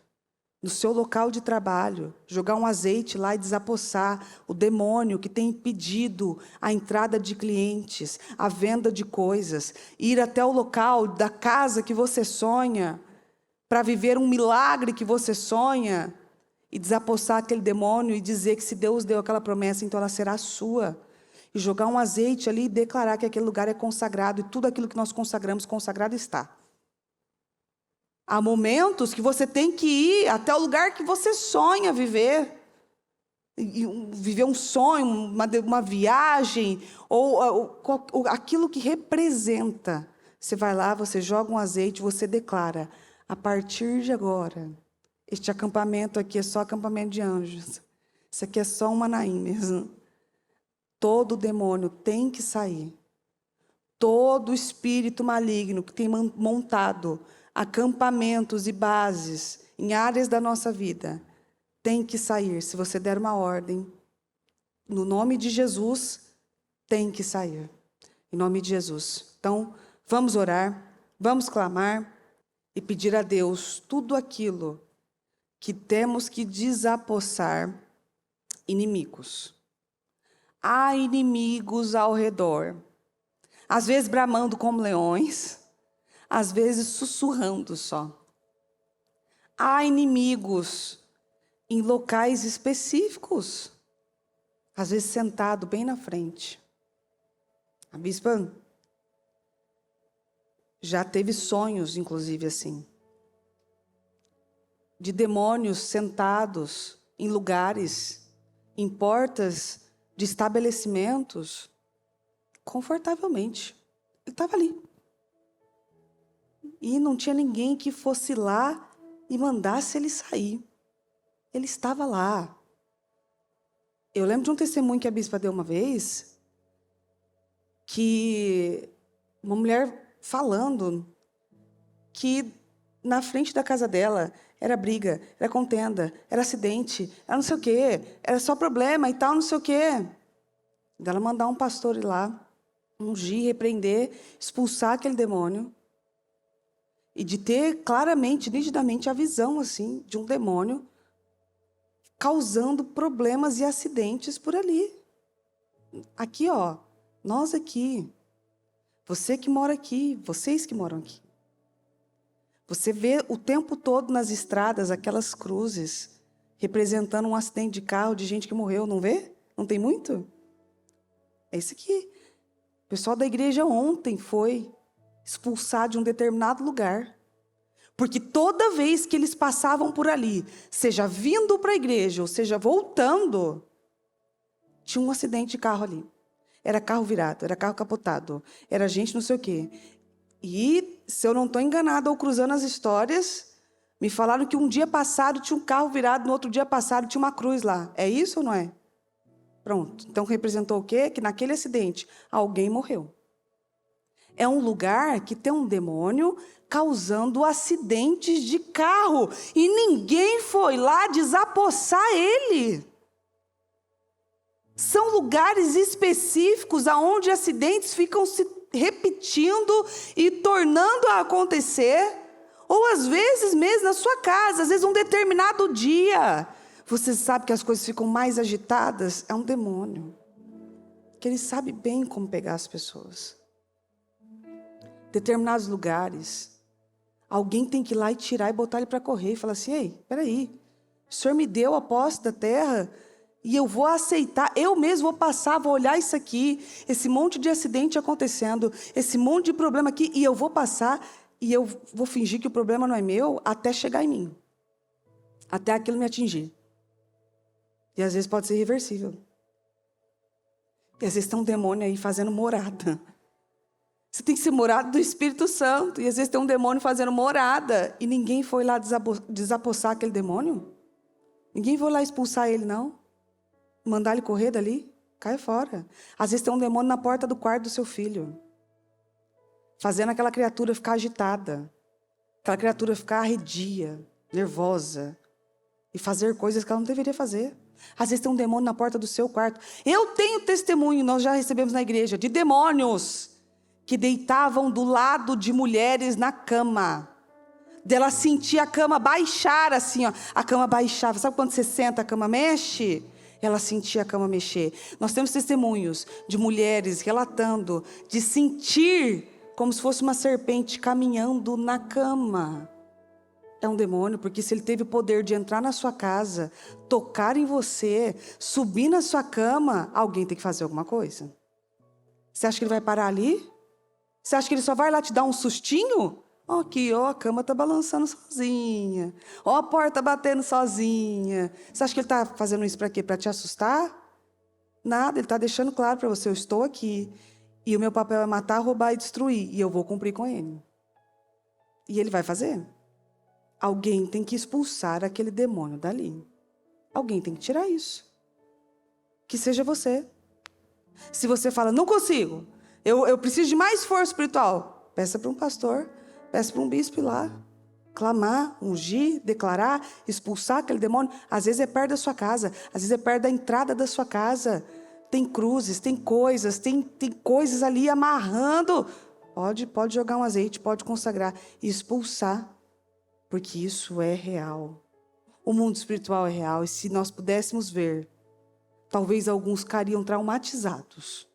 no seu local de trabalho, jogar um azeite lá e desapossar o demônio que tem impedido a entrada de clientes, a venda de coisas, ir até o local da casa que você sonha, para viver um milagre que você sonha, e desapossar aquele demônio e dizer que se Deus deu aquela promessa, então ela será sua. E jogar um azeite ali e declarar que aquele lugar é consagrado, e tudo aquilo que nós consagramos, consagrado está. Há momentos que você tem que ir até o lugar que você sonha viver. viver um sonho, uma viagem, ou aquilo que representa. Você vai lá, você joga um azeite, você declara: a partir de agora, este acampamento aqui é só acampamento de anjos. Isso aqui é só um Manaim mesmo. Todo demônio tem que sair. Todo espírito maligno que tem montado acampamentos e bases em áreas da nossa vida tem que sair. Se você der uma ordem, no nome de Jesus, tem que sair. Em nome de Jesus. Então, vamos orar, vamos clamar e pedir a Deus tudo aquilo que temos que desapossar inimigos. Há inimigos ao redor. Às vezes bramando como leões, às vezes sussurrando só. Há inimigos em locais específicos, às vezes sentado bem na frente. A bispa já teve sonhos, inclusive assim, de demônios sentados em lugares, em portas de estabelecimentos, confortavelmente. Ele estava ali. E não tinha ninguém que fosse lá e mandasse ele sair. Ele estava lá. Eu lembro de um testemunho que a bispa deu uma vez, que uma mulher falando que na frente da casa dela era briga, era contenda, era acidente, era não sei o quê, era só problema e tal, não sei o quê. Dela mandar um pastor ir lá, ungir, repreender, expulsar aquele demônio. E de ter claramente, nitidamente, a visão assim, de um demônio causando problemas e acidentes por ali. Aqui, ó, nós aqui. Você que mora aqui, vocês que moram aqui. Você vê o tempo todo nas estradas aquelas cruzes representando um acidente de carro de gente que morreu, não vê? Não tem muito? É isso aqui. O pessoal da igreja ontem foi expulsado de um determinado lugar. Porque toda vez que eles passavam por ali, seja vindo para a igreja, ou seja voltando, tinha um acidente de carro ali. Era carro virado, era carro capotado, era gente não sei o quê. E, se eu não estou enganada ou cruzando as histórias, me falaram que um dia passado tinha um carro virado, no outro dia passado tinha uma cruz lá. É isso ou não é? Pronto. Então, representou o quê? Que naquele acidente, alguém morreu. É um lugar que tem um demônio causando acidentes de carro. E ninguém foi lá desapossar ele. São lugares específicos onde acidentes ficam se repetindo e tornando a acontecer. Ou às vezes mesmo na sua casa, às vezes um determinado dia. Você sabe que as coisas ficam mais agitadas? É um demônio. Que ele sabe bem como pegar as pessoas. Determinados lugares, alguém tem que ir lá e tirar e botar ele para correr. E falar assim: ei, peraí, o Senhor me deu a posse da terra e eu vou aceitar, eu mesmo vou passar, vou olhar isso aqui, esse monte de acidente acontecendo, esse monte de problema aqui, e eu vou passar e eu vou fingir que o problema não é meu até chegar em mim. Até aquilo me atingir. E às vezes pode ser irreversível. E às vezes tem um demônio aí fazendo morada. Você tem que ser morada do Espírito Santo. E às vezes tem um demônio fazendo morada. E ninguém foi lá desapossar aquele demônio. Ninguém foi lá expulsar ele, não. Mandar ele correr dali. Cai fora. Às vezes tem um demônio na porta do quarto do seu filho. Fazendo aquela criatura ficar agitada. Aquela criatura ficar arredia, nervosa. E fazer coisas que ela não deveria fazer. Às vezes tem um demônio na porta do seu quarto. Eu tenho testemunho, nós já recebemos na igreja, de demônios que deitavam do lado de mulheres na cama. Dela sentir a cama baixar assim, ó. A cama baixava. Sabe quando você senta, a cama mexe? Ela sentia a cama mexer. Nós temos testemunhos de mulheres relatando de sentir como se fosse uma serpente caminhando na cama. É um demônio, porque se ele teve o poder de entrar na sua casa, tocar em você, subir na sua cama, alguém tem que fazer alguma coisa. Você acha que ele vai parar ali? Você acha que ele só vai lá te dar um sustinho? Ó, aqui, ó, a cama está balançando sozinha. Ó, a porta batendo sozinha. Você acha que ele está fazendo isso para quê? Para te assustar? Nada, ele está deixando claro para você, eu estou aqui. E o meu papel é matar, roubar e destruir. E eu vou cumprir com ele. E ele vai fazer. Alguém tem que expulsar aquele demônio dali. Alguém tem que tirar isso. Que seja você. Se você fala, não consigo, eu preciso de mais força espiritual, peça para um pastor, peça para um bispo ir lá, clamar, ungir, declarar, expulsar aquele demônio. Às vezes é perto da sua casa, às vezes é perto da entrada da sua casa. Tem cruzes, tem coisas ali amarrando. Pode jogar um azeite, pode consagrar e expulsar, porque isso é real. O mundo espiritual é real, e se nós pudéssemos ver, talvez alguns ficariam traumatizados.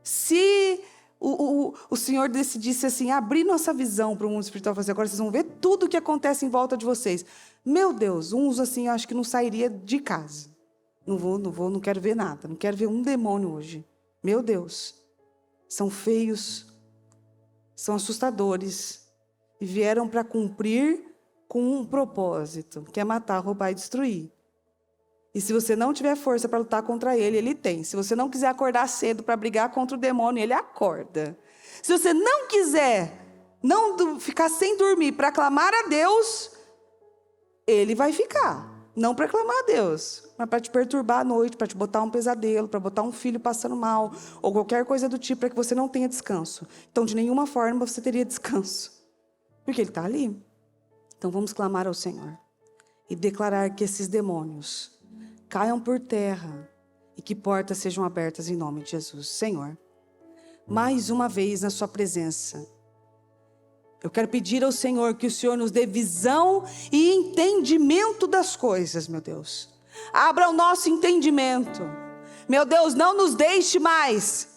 Se o Senhor decidisse assim, abrir nossa visão para o mundo espiritual, fazer agora vocês vão ver tudo o que acontece em volta de vocês. Meu Deus, uns assim, eu acho que não sairia de casa. Não quero ver nada, não quero ver um demônio hoje. Meu Deus, são feios, são assustadores, e vieram para cumprir com um propósito, que é matar, roubar e destruir. E se você não tiver força para lutar contra ele, ele tem. Se você não quiser acordar cedo para brigar contra o demônio, ele acorda. Se você não quiser não ficar sem dormir para clamar a Deus, ele vai ficar. Não para clamar a Deus, mas para te perturbar à noite, para te botar um pesadelo, para botar um filho passando mal, ou qualquer coisa do tipo, para que você não tenha descanso. Então, de nenhuma forma você teria descanso, porque ele está ali. Então, vamos clamar ao Senhor e declarar que esses demônios caiam por terra e que portas sejam abertas em nome de Jesus. Senhor, mais uma vez na sua presença, eu quero pedir ao Senhor que o Senhor nos dê visão e entendimento das coisas, meu Deus. Abra o nosso entendimento. Meu Deus, não nos deixe mais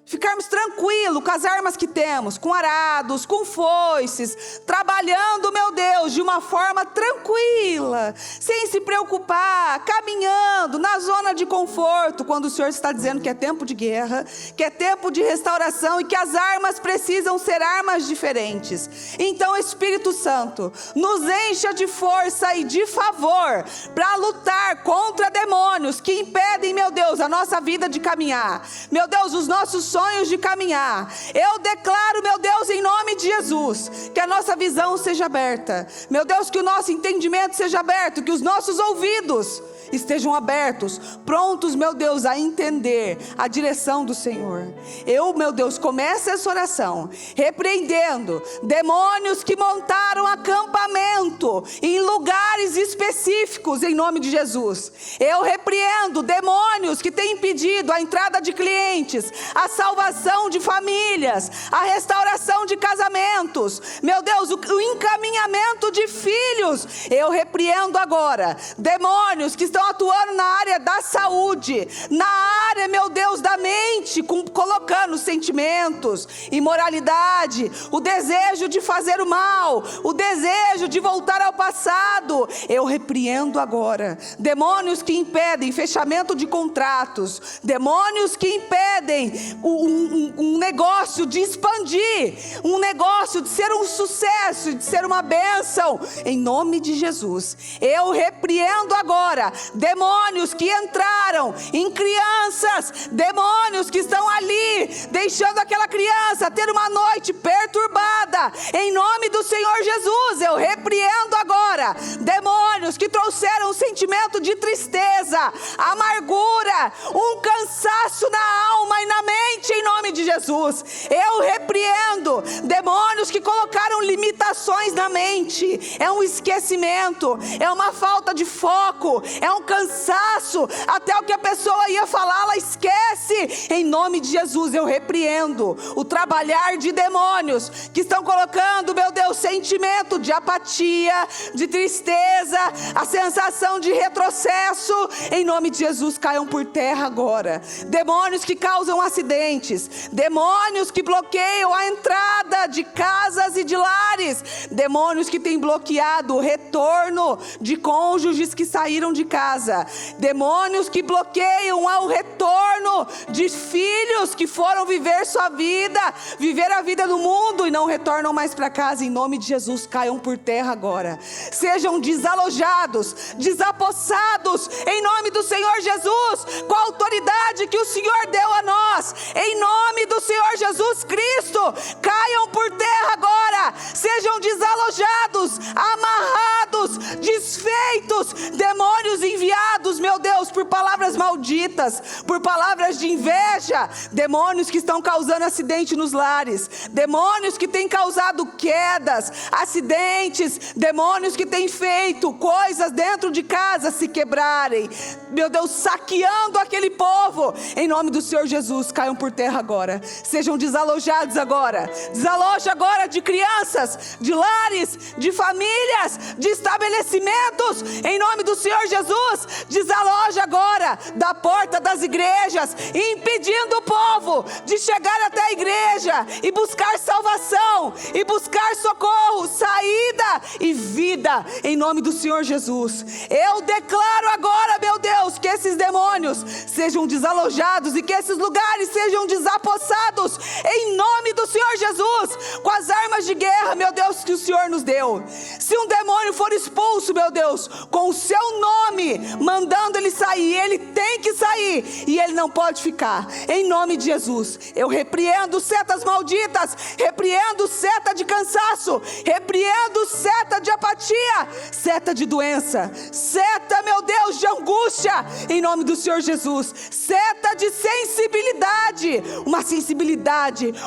ficarmos tranquilos com as armas que temos, com arados, com foices, trabalhando, meu Deus, de uma forma tranquila, sem se preocupar, caminhando na zona de conforto, quando o Senhor está dizendo que é tempo de guerra, que é tempo de restauração e que as armas precisam ser armas diferentes. Então, Espírito Santo, nos encha de força e de favor para lutar contra demônios que impedem, meu Deus, a nossa vida de caminhar. Meu Deus, os nossos sonhos de caminhar. Eu declaro, meu Deus, em nome de Jesus, que a nossa visão seja aberta. Meu Deus, que o nosso entendimento seja aberto, que os nossos ouvidos estejam abertos, prontos, meu Deus, a entender a direção do Senhor. Eu, meu Deus, começo essa oração repreendendo demônios que montaram acampamento em lugares específicos, em nome de Jesus. Eu repreendo demônios que têm impedido a entrada de clientes, a salvação de famílias, a restauração de casamentos, meu Deus, o encaminhamento de filhos. Eu repreendo agora demônios que estão atuando na área da saúde, na área, meu Deus, da mente, colocando sentimentos, imoralidade, o desejo de fazer o mal, o desejo de voltar ao passado. Eu repreendo agora demônios que impedem fechamento de contratos, demônios que impedem um negócio de expandir, um negócio de ser um sucesso, de ser uma bênção, em nome de Jesus. Eu repreendo agora demônios que entraram em crianças, demônios que estão ali, deixando aquela criança ter uma noite perturbada, em nome do Senhor Jesus. Eu repreendo agora demônios que trouxeram um sentimento de tristeza, amargura, um cansaço na alma e na mente, em nome de Jesus. Eu repreendo demônios que colocaram limitações na mente, é um esquecimento, é uma falta de foco, é um cansaço, até o que a pessoa ia falar, ela esquece. Em nome de Jesus, eu repreendo o trabalhar de demônios que estão colocando, meu Deus, sentimento de apatia, de tristeza, a sensação de retrocesso. Em nome de Jesus, caiam por terra agora. Demônios que causam acidentes, demônios que bloqueiam a entrada de casas e de lares, demônios que têm bloqueado o retorno de cônjuges que saíram de casa, demônios que bloqueiam o retorno de filhos que foram viver sua vida, viver a vida no mundo e não retornam mais para casa. Em nome de Jesus, caiam por terra agora, sejam desalojados, desapossados, em nome do Senhor Jesus, com a autoridade que o Senhor deu a nós, em nome do Senhor Jesus Cristo, caiam por terra agora, sejam desalojados, amarrados, desfeitos, demônios enviados, meu Deus, por palavras malditas, por palavras de inveja, demônios que estão causando acidente nos lares, demônios que têm causado quedas, acidentes, demônios que têm feito coisas dentro de casa se quebrarem, meu Deus, saqueando aquele povo, em nome do Senhor Jesus, caiam por terra agora, sejam desalojados agora, desaloja agora de crianças, de lares, de famílias, de estabelecimentos, em nome do Senhor Jesus, desaloja agora da porta das igrejas, impedindo o povo de chegar até a igreja e buscar salvação, e buscar socorro, saída e vida, em nome do Senhor Jesus. Eu declaro agora, meu Deus, que esses demônios sejam desalojados e que esses lugares sejam desapossados, em nome do Senhor Jesus, com as armas de guerra, meu Deus, que o Senhor nos deu. Se um demônio for expulso, meu Deus, com o seu nome, mandando ele sair, ele tem que sair, e ele não pode ficar, em nome de Jesus. Eu repreendo setas malditas, repreendo seta de cansaço, repreendo seta de apatia, seta de doença, seta, meu Deus, de angústia, em nome do Senhor Jesus, seta de sensibilidade,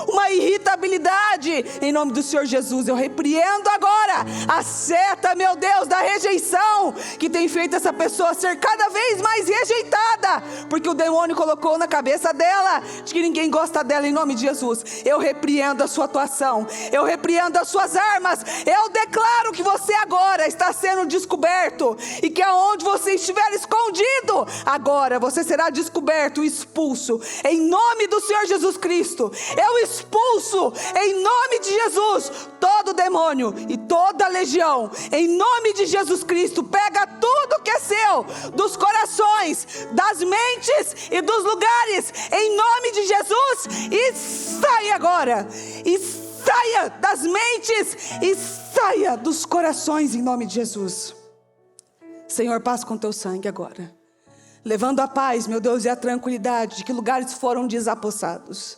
uma irritabilidade, em nome do Senhor Jesus. Eu repreendo agora a seta, meu Deus, da rejeição, que tem feito essa pessoa ser cada vez mais rejeitada, porque o demônio colocou na cabeça dela de que ninguém gosta dela, em nome de Jesus. Eu repreendo a sua atuação, eu repreendo as suas armas, eu declaro que você agora está sendo descoberto, e que aonde você estiver escondido, agora você será descoberto, expulso, em nome do Senhor Jesus Cristo. Eu expulso, em nome de Jesus, todo demônio e toda legião, em nome de Jesus Cristo. Pega tudo que é seu, dos corações, das mentes e dos lugares, em nome de Jesus, e saia agora, e saia das mentes, e saia dos corações, em nome de Jesus. Senhor, passa com teu sangue agora, levando a paz, meu Deus, e a tranquilidade de que lugares foram desapossados,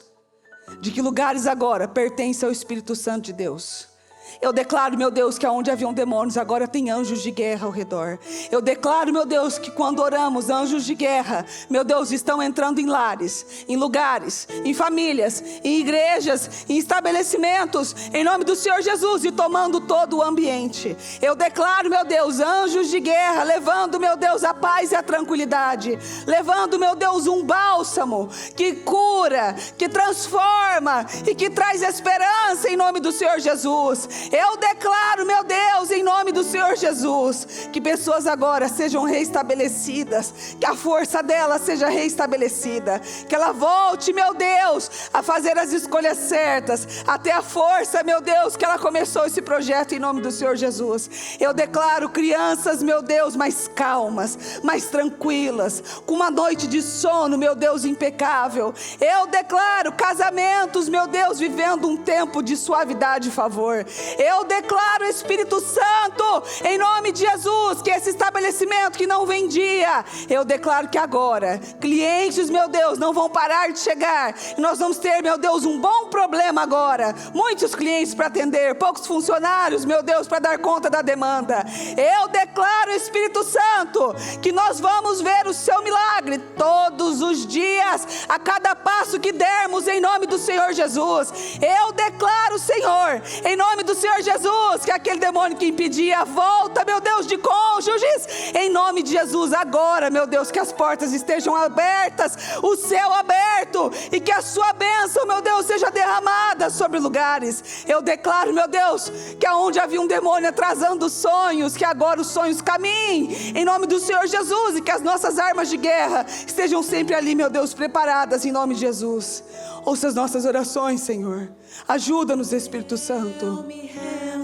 de que lugares agora pertencem ao Espírito Santo de Deus. Eu declaro, meu Deus, que aonde haviam demônios, agora tem anjos de guerra ao redor. Eu declaro, meu Deus, que quando oramos, anjos de guerra, meu Deus, estão entrando em lares, em lugares, em famílias, em igrejas, em estabelecimentos, em nome do Senhor Jesus, e tomando todo o ambiente. Eu declaro, meu Deus, anjos de guerra, levando, meu Deus, a paz e a tranquilidade, levando, meu Deus, um bálsamo que cura, que transforma e que traz esperança, em nome do Senhor Jesus. Eu declaro, meu Deus, em nome do Senhor Jesus, que pessoas agora sejam reestabelecidas, que a força dela seja reestabelecida, que ela volte, meu Deus, a fazer as escolhas certas, até a força, meu Deus, que ela começou esse projeto, em nome do Senhor Jesus. Eu declaro crianças, meu Deus, mais calmas, mais tranquilas, com uma noite de sono, meu Deus, impecável. Eu declaro casamentos, meu Deus, vivendo um tempo de suavidade e favor. Eu declaro, Espírito Santo, em nome de Jesus, que esse estabelecimento que não vendia, eu declaro que agora, clientes, meu Deus, não vão parar de chegar, e nós vamos ter, meu Deus, um bom problema agora, muitos clientes para atender, poucos funcionários, meu Deus, para dar conta da demanda. Eu declaro, Espírito Santo, que nós vamos ver o seu milagre todos os dias, a cada passo que dermos, em nome do Senhor Jesus. Eu declaro, Senhor, em nome do do Senhor Jesus, que aquele demônio que impedia a volta, meu Deus, de cônjuges, em nome de Jesus, agora, meu Deus, que as portas estejam abertas, o céu aberto, e que a sua bênção, meu Deus, seja derramada sobre lugares. Eu declaro, meu Deus, que aonde havia um demônio atrasando os sonhos, que agora os sonhos caminhem, em nome do Senhor Jesus, e que as nossas armas de guerra estejam sempre ali, meu Deus, preparadas, em nome de Jesus. Ouça as nossas orações, Senhor. Ajuda-nos, Espírito Santo.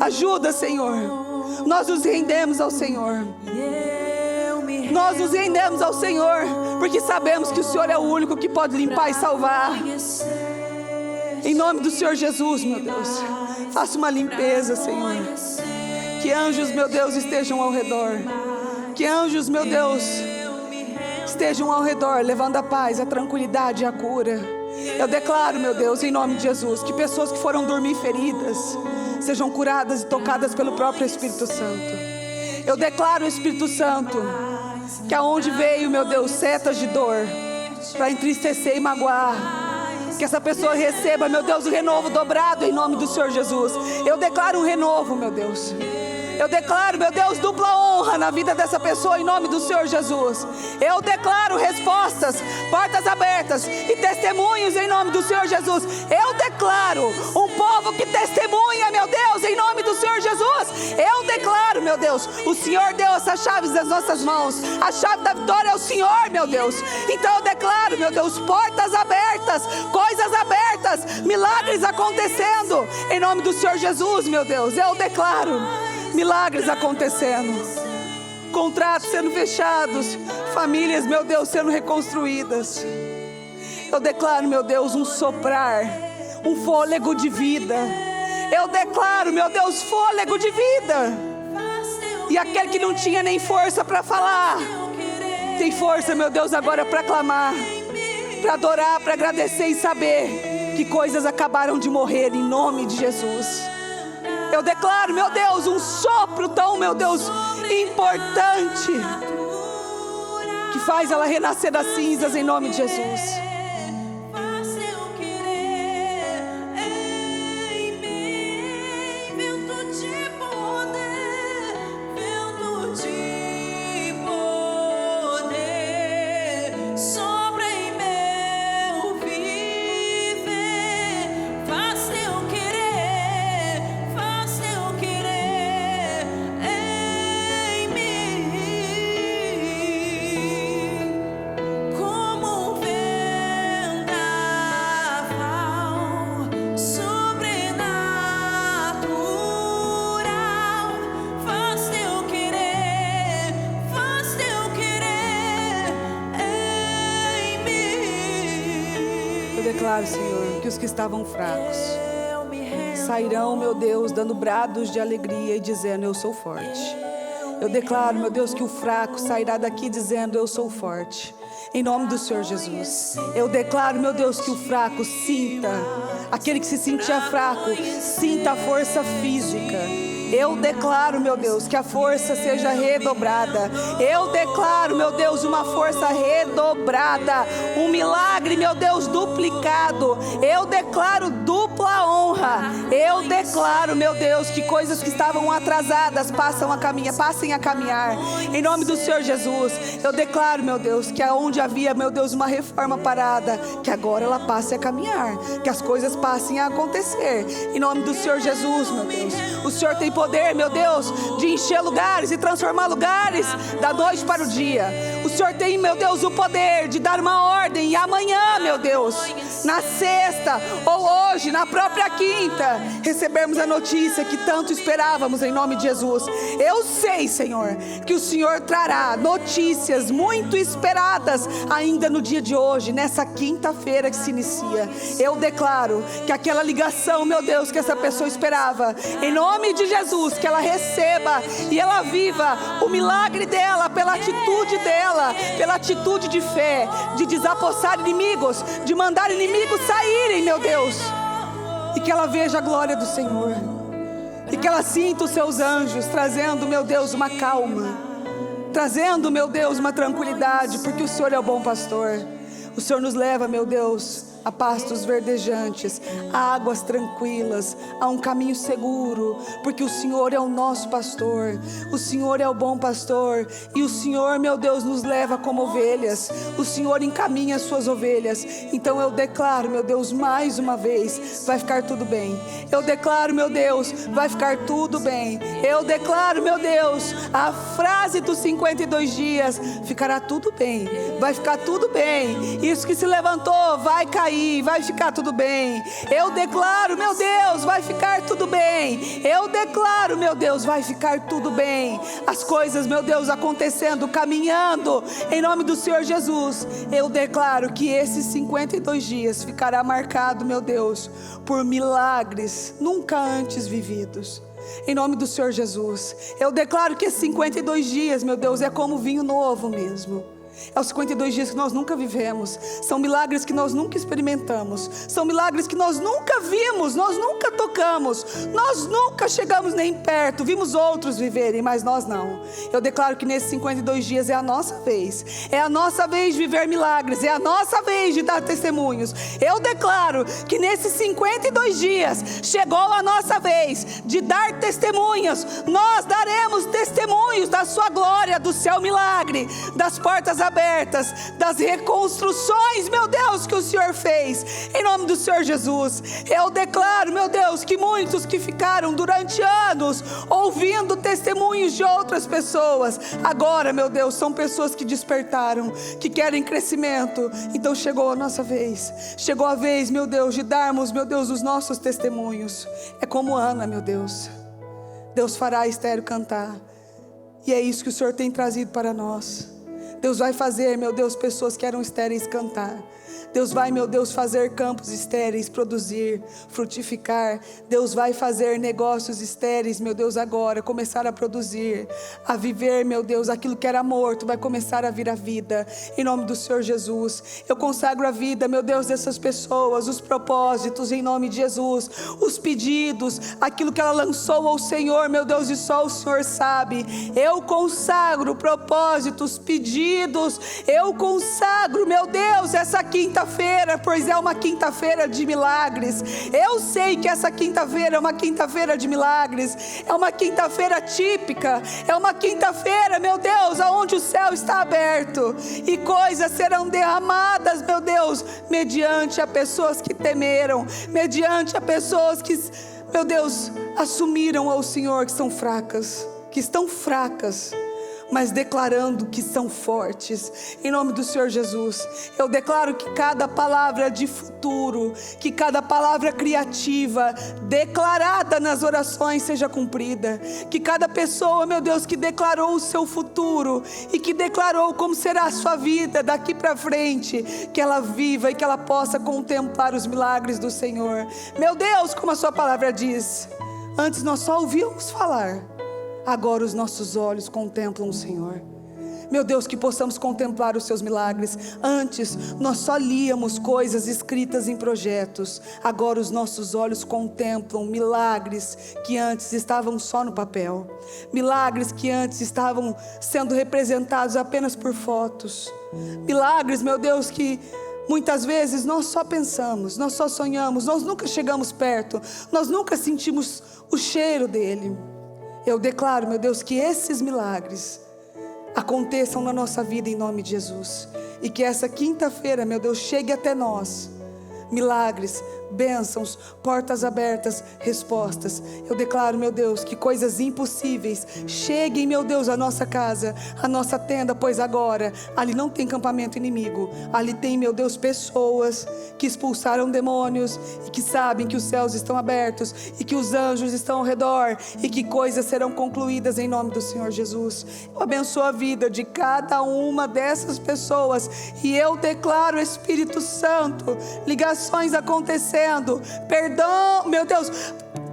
Ajuda, Senhor. Nós nos rendemos ao Senhor. Nós nos rendemos ao Senhor, porque sabemos que o Senhor é o único que pode limpar e salvar. Em nome do Senhor Jesus, meu Deus, faça uma limpeza, Senhor. Que anjos, meu Deus, estejam ao redor. Que anjos, meu Deus, estejam ao redor, levando a paz, a tranquilidade e a cura. Eu declaro, meu Deus, em nome de Jesus, que pessoas que foram dormir feridas sejam curadas e tocadas pelo próprio Espírito Santo. Eu declaro, Espírito Santo, que aonde veio, meu Deus, setas de dor para entristecer e magoar, que essa pessoa receba, meu Deus, o renovo dobrado em nome do Senhor Jesus. Eu declaro um renovo, meu Deus. Eu declaro, meu Deus, dupla honra na vida dessa pessoa em nome do Senhor Jesus. Eu declaro respostas, portas abertas e testemunhos em nome do Senhor Jesus. Eu declaro um povo que testemunha, meu Deus, em nome do Senhor Jesus. Eu declaro, meu Deus, o Senhor deu essas chaves das nossas mãos. A chave da vitória é o Senhor, meu Deus. Então eu declaro, meu Deus, portas abertas, coisas abertas, milagres acontecendo em nome do Senhor Jesus, meu Deus. Eu declaro milagres acontecendo, contratos sendo fechados, famílias, meu Deus, sendo reconstruídas. Eu declaro, meu Deus, um soprar, um fôlego de vida. Eu declaro, meu Deus, fôlego de vida. E aquele que não tinha nem força para falar, tem força, meu Deus, agora para clamar, para adorar, para agradecer e saber que coisas acabaram de morrer em nome de Jesus. Eu declaro, meu Deus, um sopro tão, meu Deus, importante, que faz ela renascer das cinzas em nome de Jesus. Declaro, Senhor, que os que estavam fracos sairão, meu Deus, dando brados de alegria e dizendo: eu sou forte. Eu declaro, meu Deus, que o fraco sairá daqui dizendo: eu sou forte. Em nome do Senhor Jesus. Eu declaro, meu Deus, que o fraco sinta, aquele que se sentia fraco, sinta a força física. Eu declaro, meu Deus, que a força seja redobrada. Eu declaro, meu Deus, uma força redobrada. Um milagre, meu Deus, duplicado. Eu declaro dupla honra. Eu declaro, meu Deus, que coisas que estavam atrasadas passem a caminhar. Em nome do Senhor Jesus. Eu declaro, meu Deus, que aonde havia, meu Deus, uma reforma parada, que agora ela passe a caminhar. Que as coisas passem a acontecer. Em nome do Senhor Jesus, meu Deus. O Senhor tem poder, meu Deus, de encher lugares e transformar lugares da noite para o dia. O Senhor tem, meu Deus, o poder de dar uma ordem, e amanhã, meu Deus, na sexta ou hoje, na própria quinta, recebermos a notícia que tanto esperávamos em nome de Jesus. Eu sei, Senhor, que o Senhor trará notícias muito esperadas ainda no dia de hoje, nessa quinta-feira que se inicia. Eu declaro que aquela ligação, meu Deus, que essa pessoa esperava, em nome de Jesus, que ela receba e ela viva o milagre dela, pela atitude dela, pela atitude de fé, de desapossar inimigos, de mandar inimigos saírem, meu Deus, e que ela veja a glória do Senhor, e que ela sinta os seus anjos trazendo, meu Deus, uma calma, trazendo, meu Deus, uma tranquilidade, porque o Senhor é o bom pastor. O Senhor nos leva, meu Deus, a pastos verdejantes, a águas tranquilas, a um caminho seguro, porque o Senhor é o nosso pastor, o Senhor é o bom pastor, e o Senhor, meu Deus, nos leva como ovelhas, o Senhor encaminha as suas ovelhas. Então eu declaro, meu Deus, mais uma vez, vai ficar tudo bem. Eu declaro, meu Deus, vai ficar tudo bem. Eu declaro, meu Deus, a frase dos 52 dias, ficará tudo bem, vai ficar tudo bem. Isso que se levantou vai cair, vai ficar tudo bem. Eu declaro, meu Deus, vai ficar tudo bem. Eu declaro, meu Deus, vai ficar tudo bem. As coisas, meu Deus, acontecendo, caminhando, em nome do Senhor Jesus. Eu declaro que esses 52 dias ficará marcado, meu Deus, por milagres nunca antes vividos. Em nome do Senhor Jesus, eu declaro que esses 52 dias, meu Deus, é como vinho novo mesmo. É os 52 dias que nós nunca vivemos. São milagres que nós nunca experimentamos. São milagres que nós nunca vimos, nós nunca tocamos, nós nunca chegamos nem perto. Vimos outros viverem, mas nós não. Eu declaro que nesses 52 dias é a nossa vez. É a nossa vez de viver milagres. É a nossa vez de dar testemunhos. Eu declaro que nesses 52 dias chegou a nossa vez de dar testemunhos. Nós daremos testemunhos da sua glória, do seu milagre, das portas abertas, das reconstruções, meu Deus, que o Senhor fez, em nome do Senhor Jesus. Eu declaro, meu Deus, que muitos que ficaram durante anos ouvindo testemunhos de outras pessoas, agora, meu Deus, são pessoas que despertaram, que querem crescimento. Então chegou a nossa vez, chegou a vez, meu Deus, de darmos, meu Deus, os nossos testemunhos. É como Ana, meu Deus, Deus fará Estéreo cantar, e é isso que o Senhor tem trazido para nós. Deus vai fazer, meu Deus, pessoas que eram estéreis cantar. Deus vai, meu Deus, fazer campos estéreis produzir, frutificar. Deus vai fazer negócios estéreis, meu Deus, agora começar a produzir, a viver, meu Deus, aquilo que era morto vai começar a vir à vida, em nome do Senhor Jesus. Eu consagro a vida, meu Deus, dessas pessoas, os propósitos, em nome de Jesus, os pedidos, aquilo que ela lançou ao Senhor, meu Deus, e só o Senhor sabe. Eu consagro propósitos, pedidos, eu consagro, meu Deus, essa quinta-feira, pois é uma quinta-feira de milagres. Eu sei que essa quinta-feira é uma quinta-feira de milagres, é uma quinta-feira típica, é uma quinta-feira, meu Deus, aonde o céu está aberto e coisas serão derramadas, meu Deus, mediante a pessoas que temeram, mediante a pessoas que, meu Deus, assumiram ao Senhor que são fracas, que estão fracas, mas declarando que são fortes, em nome do Senhor Jesus. Eu declaro que cada palavra de futuro, que cada palavra criativa, declarada nas orações, seja cumprida, que cada pessoa, meu Deus, que declarou o seu futuro, e que declarou como será a sua vida daqui para frente, que ela viva e que ela possa contemplar os milagres do Senhor. Meu Deus, como a sua palavra diz, antes nós só ouvíamos falar, agora os nossos olhos contemplam o Senhor. Meu Deus, que possamos contemplar os seus milagres. Antes nós só líamos coisas escritas em projetos, agora os nossos olhos contemplam milagres que antes estavam só no papel, milagres que antes estavam sendo representados apenas por fotos, milagres, meu Deus, que muitas vezes nós só pensamos, nós só sonhamos, nós nunca chegamos perto, nós nunca sentimos o cheiro dele. Eu declaro, meu Deus, que esses milagres aconteçam na nossa vida em nome de Jesus. E que essa quinta-feira, meu Deus, chegue até nós milagres, bênçãos, portas abertas, respostas. Eu declaro, meu Deus, que coisas impossíveis cheguem, meu Deus, à nossa casa, à nossa tenda, pois agora ali não tem campamento inimigo, ali tem, meu Deus, pessoas que expulsaram demônios e que sabem que os céus estão abertos e que os anjos estão ao redor e que coisas serão concluídas em nome do Senhor Jesus. Eu abençoo a vida de cada uma dessas pessoas e eu declaro, Espírito Santo, ligações acontecendo, perdão, meu Deus,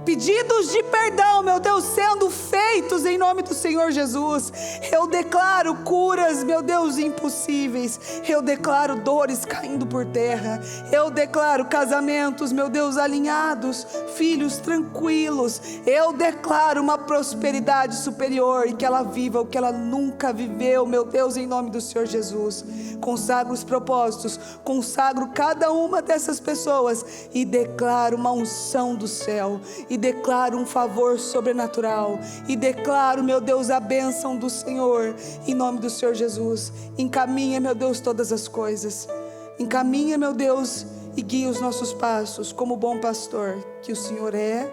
pedidos de perdão, meu Deus, sendo feitos em nome do Senhor Jesus. Eu declaro curas, meu Deus, impossíveis. Eu declaro dores caindo por terra. Eu declaro casamentos, meu Deus, alinhados, filhos tranquilos. Eu declaro uma prosperidade superior e que ela viva o que ela nunca viveu, meu Deus, em nome do Senhor Jesus. consagro os propósitos, consagro cada uma dessas pessoas e declaro uma unção do céu, e declaro um favor sobrenatural, e declaro, meu Deus, a bênção do Senhor, em nome do Senhor Jesus. Encaminha, meu Deus, todas as coisas, encaminha, meu Deus, e guia os nossos passos, como bom pastor que o Senhor é,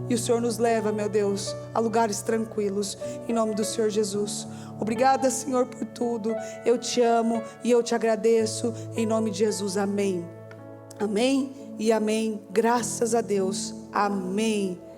e o Senhor nos leva, meu Deus, a lugares tranquilos, em nome do Senhor Jesus. Obrigada, Senhor, por tudo. Eu te amo e eu te agradeço, em nome de Jesus. Amém. Amém e amém. Graças a Deus. Amém.